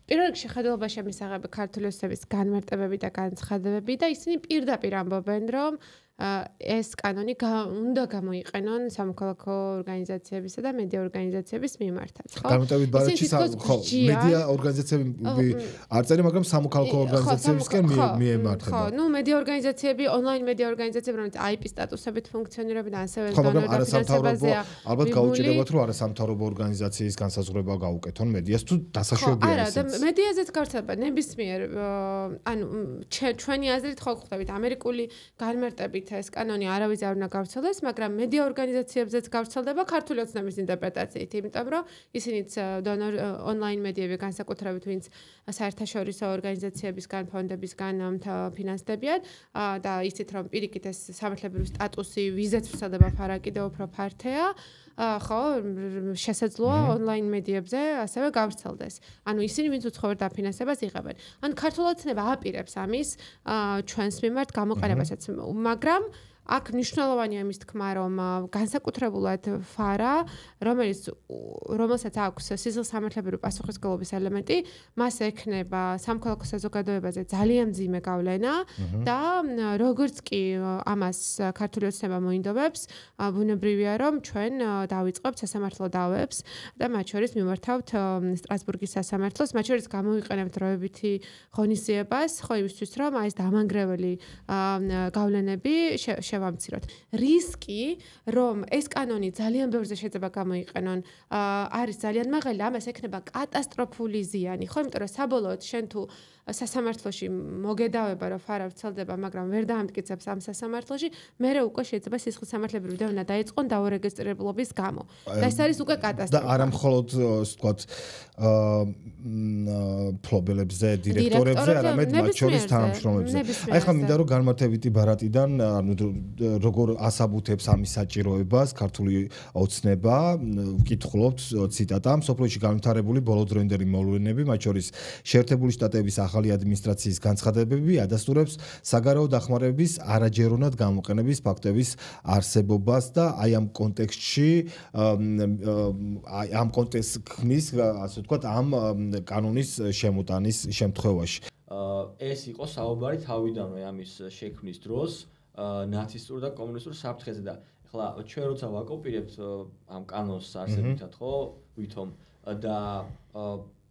პირველ რიგში ხედულობა შემისაღები ქართული ოცნების განმარტებები და განცხადებები და ისინი პირდაპირ ამბობენ, რომ ეს კანონი უნდა გამოიყენონ სამოქალაქო ორგანიზაციებისა და მედია ორგანიზაციების მიმართაც, ხო? განმარტებით ბარათში ხო, მედია ორგანიზაციები არ წერენ, მაგრამ სამოქალაქო ორგანიზაციებისკენ მიემართება. ხო, ნუ მედია ორგანიზაციები, ონლაინ მედია ორგანიზაციები, რომელიც IP სტატუსებით ფუნქციონირებენ, ასევე ხო, მაგრამ არასამთავრობო, ალბათ გაუჭირდებათ, რომ არასამთავრობო ორგანიზაციის განსაზღვრება გაუკეთონ მედიას თუ დასაშვებია არა, და მედიაზეც გავრცელდება ნებისმიერ, ანუ ჩვენი აზრით ხო ხვდებით, ამერიკული განმარტებით ეს კანონი არავის არ უნდა გავრცელდეს, მაგრამ მედია ორგანიზაციებზეც გავრცელდება ქართული ოცნების ინტერპრეტაციით, იმიტომ რომ ისინიც ონლაინ მედიები განსაკუთრებით, ვინც საერთაშორისო ორგანიზაციებისგან, ფონდებისგან ფინანსდებიან და იცით რომ პირიქით ეს სამართლებრივი სტატუსი, ვიზაც ვრცელდება ფარა კიდევ უფრო ფართეა. ხო, შესაძლოა ონლაინ მედიებზე ასევე გავრცელდეს. ანუ ისინი ვინც უცხოურ დაფინანსებას იღებენ. ან ქართული ოცნება აპირებს ამის ჩვენს მიმართ გამოყენებასაც, მაგრამ აქ მნიშვნელოვანია იმის თქმა, რომ განსაკუთრებულად ფარა, რომელსაც აქვს სისხლის სამართლებრივი პასუხისმგებლობის ელემენტი, მას ექნება სამოქალაქო საზოგადოებაზე ძალიან მძიმე გავლენა და როგორც კი ამას ქართული ოცნება მოინდომებს, ბუნებრივია, რომ ჩვენ დავიწყებთ სასამართლო დავებს და მათ შორის მიმართავთ სტრასბურგის სასამართლოს, მათ შორის გამოვიყენებთ დროებითი ღონისძიებას, ხო იმისთვის, რომ ეს დამანგრეველი გავლენები შევამციროთ. რისკი, რომ ეს კანონი ძალიან ბევრზე შეიძლება გამოიყენონ, არის ძალიან მაღალი, ამას ექნება კატასტროფული ზიანი, ხო, იმიტომ რომ საბოლოოდ შენ თუ სასამართლოში მოგედავება, რომ ფარა ვრცელდება, მაგრამ ვერ დაამტკიცებს ამ სასამართლოში, მერე უკვე შეიძლება სისხლის სამართლებრივი დევნა დაიწყონ დაურეგისტრირებლობის გამო. და ეს არის უკვე კატასტროფა. და არა მხოლოდ, ასე ვთქვათ, ფლობელებზე, დირექტორებზე, არამედ მათ შორის თანამშრომლებზე. აი ხა მინდა რომ განმარტებითი ბარატიდან, ანუ როგორ ასაბუთებს ამის საჭიროებას ქართული ოცნება, ვკითხულობთ ციტატა, სოფლიოში განვითარებული ბოლოდროინდელი მოვლენები, მათ შორის შეერთებული შტატების ახალი ადმინისტრაციის განცხადებები ადასტურებს საგარეო დახმარების არაჯეროვნად გამოყენების ფაქტების არსებობას და აი ამ კონტექსტში ამ კონტექსტს ქმნის, ასე ვთქვათ, ამ კანონის შემოტანის შემთხვევაში. ეს იყო საუბარი თავიდანვე ამის შექმნის დროს ნაცისტურ და კომუნისტურ საფრთხეზე და ახლა ჩვენ როცა ვაკოპირებთ ამ კანონს არსებითად, ხო, ვითომ და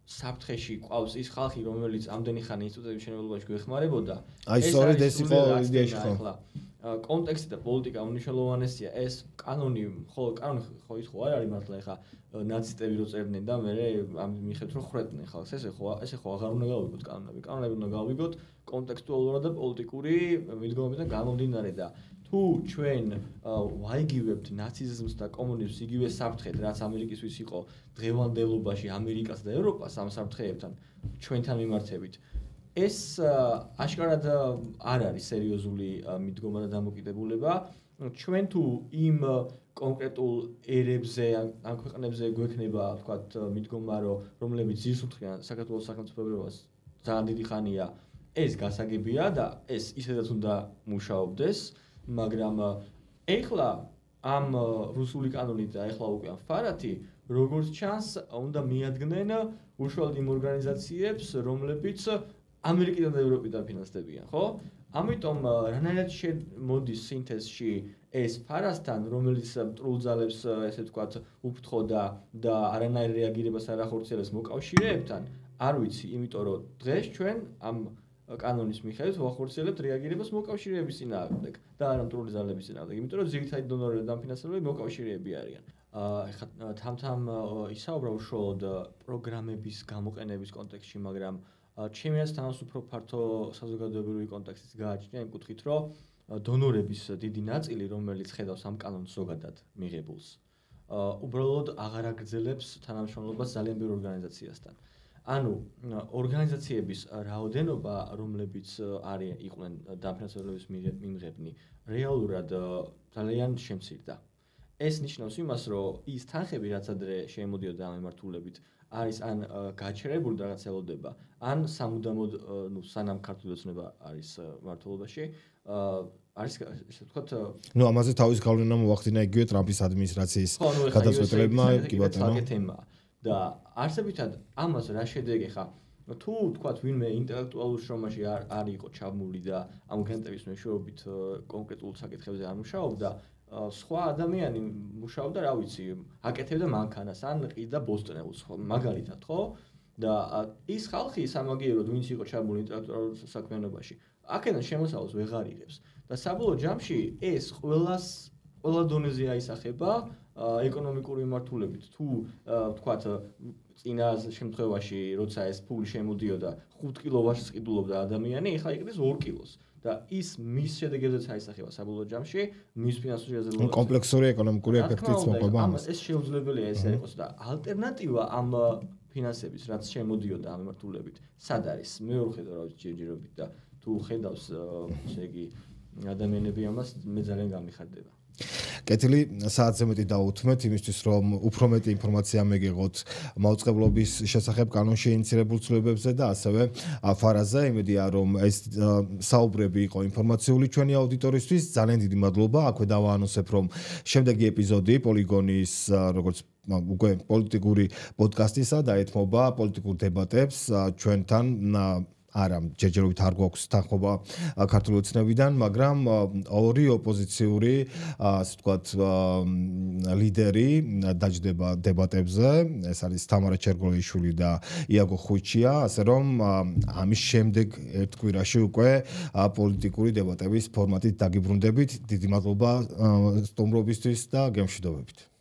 საფრთხეში ყავს ის ხალხი, რომელიც ამდენი ხანი ინსტიტუტების მშენებლობაში გვეხმარებოდა. აი სწორედ ეს იყო იდეაში ხო. კონტექსტი და პოლიტიკა უმნიშვნელოვანესია. ეს კანონი ხო ის ხო არ არის მართლა ეხა ნაცისტები რო წერდნენ და მე ამ მიხედვით რო ხრედნენ ხალხს. ესე ხო აღარ უნდა გავიგოთ კანონები. კანონები უნდა გავიგოთ კონტექსტუალურად და პოლიტიკური მიდგომებიდან გამომდინარე და თუ ჩვენ ვაიგივებთ ნაციზმს და კომუნიზმს იგივე საფრთხედ, რაც ამერიკისთვის იყო დღევანდელობაში ამერიკას და ევროპას ამ საფრთხეებთან ჩვენთან მიმართებით. ეს აშკარად არ არის სერიოზული მიდგომა და დამოკიდებულება. ჩვენ თუ იმ კონკრეტულ ერებზე ან ქვეყნებზე გვექნება, თქვათ, მიდგომა, რომლებიც ძირს უთხრიან საქართველოს სახელმწიფოებას ძალიან დიდი ხანია, ეს გასაგებია და ეს ისედაც უნდა მუშაობდეს, მაგრამ ეხლა ამ რუსული კანონით და ეხლა უკვე ამ ფარათი, როგორც ჩანს, უნდა მიადგნენ უშუალოდ იმ ორგანიზაციებს, რომლებიც ამერიკიდან და ევროპიდან ფინანსდებიან, ხო? ამიტომ რანაირად მოდის სინთეზში ეს ფარასთან, რომელიც მტრულძალებს, ესე ვთქვათ, უფრთხო და არანაირ რეაგირებას არ ახორციელებს მოკავშირეებთან, არ ვიცი, იმიტომ რომ დღეს ჩვენ ამ კანონის მიხედვით ვახორციელებთ რეაგირებას მოკავშირეების წინააღმდეგ და არა მტრულძალების წინააღმდეგ, იმიტომ რომ ძირითადი დონორები და ფინანსელები მოკავშირეები არიან. ეხლა თამთამ ისაუბრა უშუალოდ პროგრამების გამოყენების კონტექსტში, მაგრამ ჩემი აზრით ამას უფრო ფართო საზოგადოებრივი კონტექსტიც გააჩნია იმ კუთხით, რომ დონორების დიდი ნაწილი, რომელიც ხედავს ამ კანონს ზოგადად მიღებულს, უბრალოდ აღარ აგრძელებს თანამშრომლობას ძალიან ბევრ ორგანიზაციასთან. ანუ ორგანიზაციების რაოდენობა, რომლებიც იყვნენ დაფინანსებების მიმღებნი, რეალურად ძალიან შემცირდა. ეს ნიშნავს იმას, რომ ის თანხები, რაც ადრე შემოდიოდა ამ მიმართულებით, არის ან გაჩერებული რაღაც ელოდება, ან სამუდამოდ, სანამ ქართული ოცნება არის მმართველობაში, არის ესე ვთქვათ, ამაზე თავის გავლენა მოახდინა იგივე ტრამპის ადმინისტრაციის გადაწყვეტილებმა, კი ბატონო. და არსებითად ამას რა შედეგი ხა თუ თქვათ ვინმე ინტელექტუალურ შრომაში არ იყო ჩაბმული და ამ გრანტების მეშვეობით კონკრეტულ საკითხებზე არ მუშაობდა, სხვა ადამიანი მუშაობდა, რა ვიცი, აკეთებდა მანქანას ან ყიდდა ბოსტნეულს, ხო, მაგალითად, ხო? და ის ხალხი სამაგიეროდ ვინც იყო ჩაბმული ინტელექტუალურ საქმიანობაში, აქედან შემოსავალს ვეღარ იღებს. და საბოლოო ჯამში ეს ყველა დონეზე აისახება ეკონომიკური მიმართულებით. თუ თქვათ წინა შემთხვევაში, როცა ეს ფული შემოდიოდა 5 კილოვატს ყიდულობდა ადამიანი, ეხლა იყიდეს 2 კილოს. და ის მის შედეგებზეც აისახება საბოლოო ჯამში, მის ფინანსური აზროვნების კომპლექსური ეკონომიკური ეფექტიც მოყვება ამას. ეს შეუძლებელია ესე იყოს და ალტერნატივა ამ ფინანსების, რაც შემოდიოდა ამ მიმართულებით, სად არის? მე ვერ ხედავ რა ჯერჯერობით და თუ ხედავს, ესე იგი ადამიანები ამას, მე ძალიან გამიხარდება. კეთილი, საათზე მეტი დაუთმეთ იმისთვის, რომ უფრო მეტი ინფორმაცია მეგეღოთ მაუწყებლობის შესახებ კანონში ინიცირებულ ცვლილებებზე და ასევე ფარაზე. იმედია, რომ ეს საუბრები იყო ინფორმაციული ჩვენი აუდიტორისთვის. ძალიან დიდი მადლობა. აქვე დავაანონსებ, რომ შემდეგი ეპიზოდი პოლიგონის როგორც უკვე პოლიტიკური პოდკასტისა და ეთმობა პოლიტიკურ დებატებს ჩვენთან არა, ჯერჯერობით არ გვაქვს თანხმობა ქართული ოცნებიდან, მაგრამ ორი ოპოზიციური, ასე ვთქვათ, ლიდერი დაჯდება დებატებზე. ეს არის თამარა ჩერგოლეიშვილი და იაგო ხუჩია, ასე რომ ამის შემდეგ ერთ კვირაში უკვე პოლიტიკური დებატების ფორმატით დაგიბრუნდებით. დიდი მადლობა სტუმრობისთვის და გემშვიდობებით.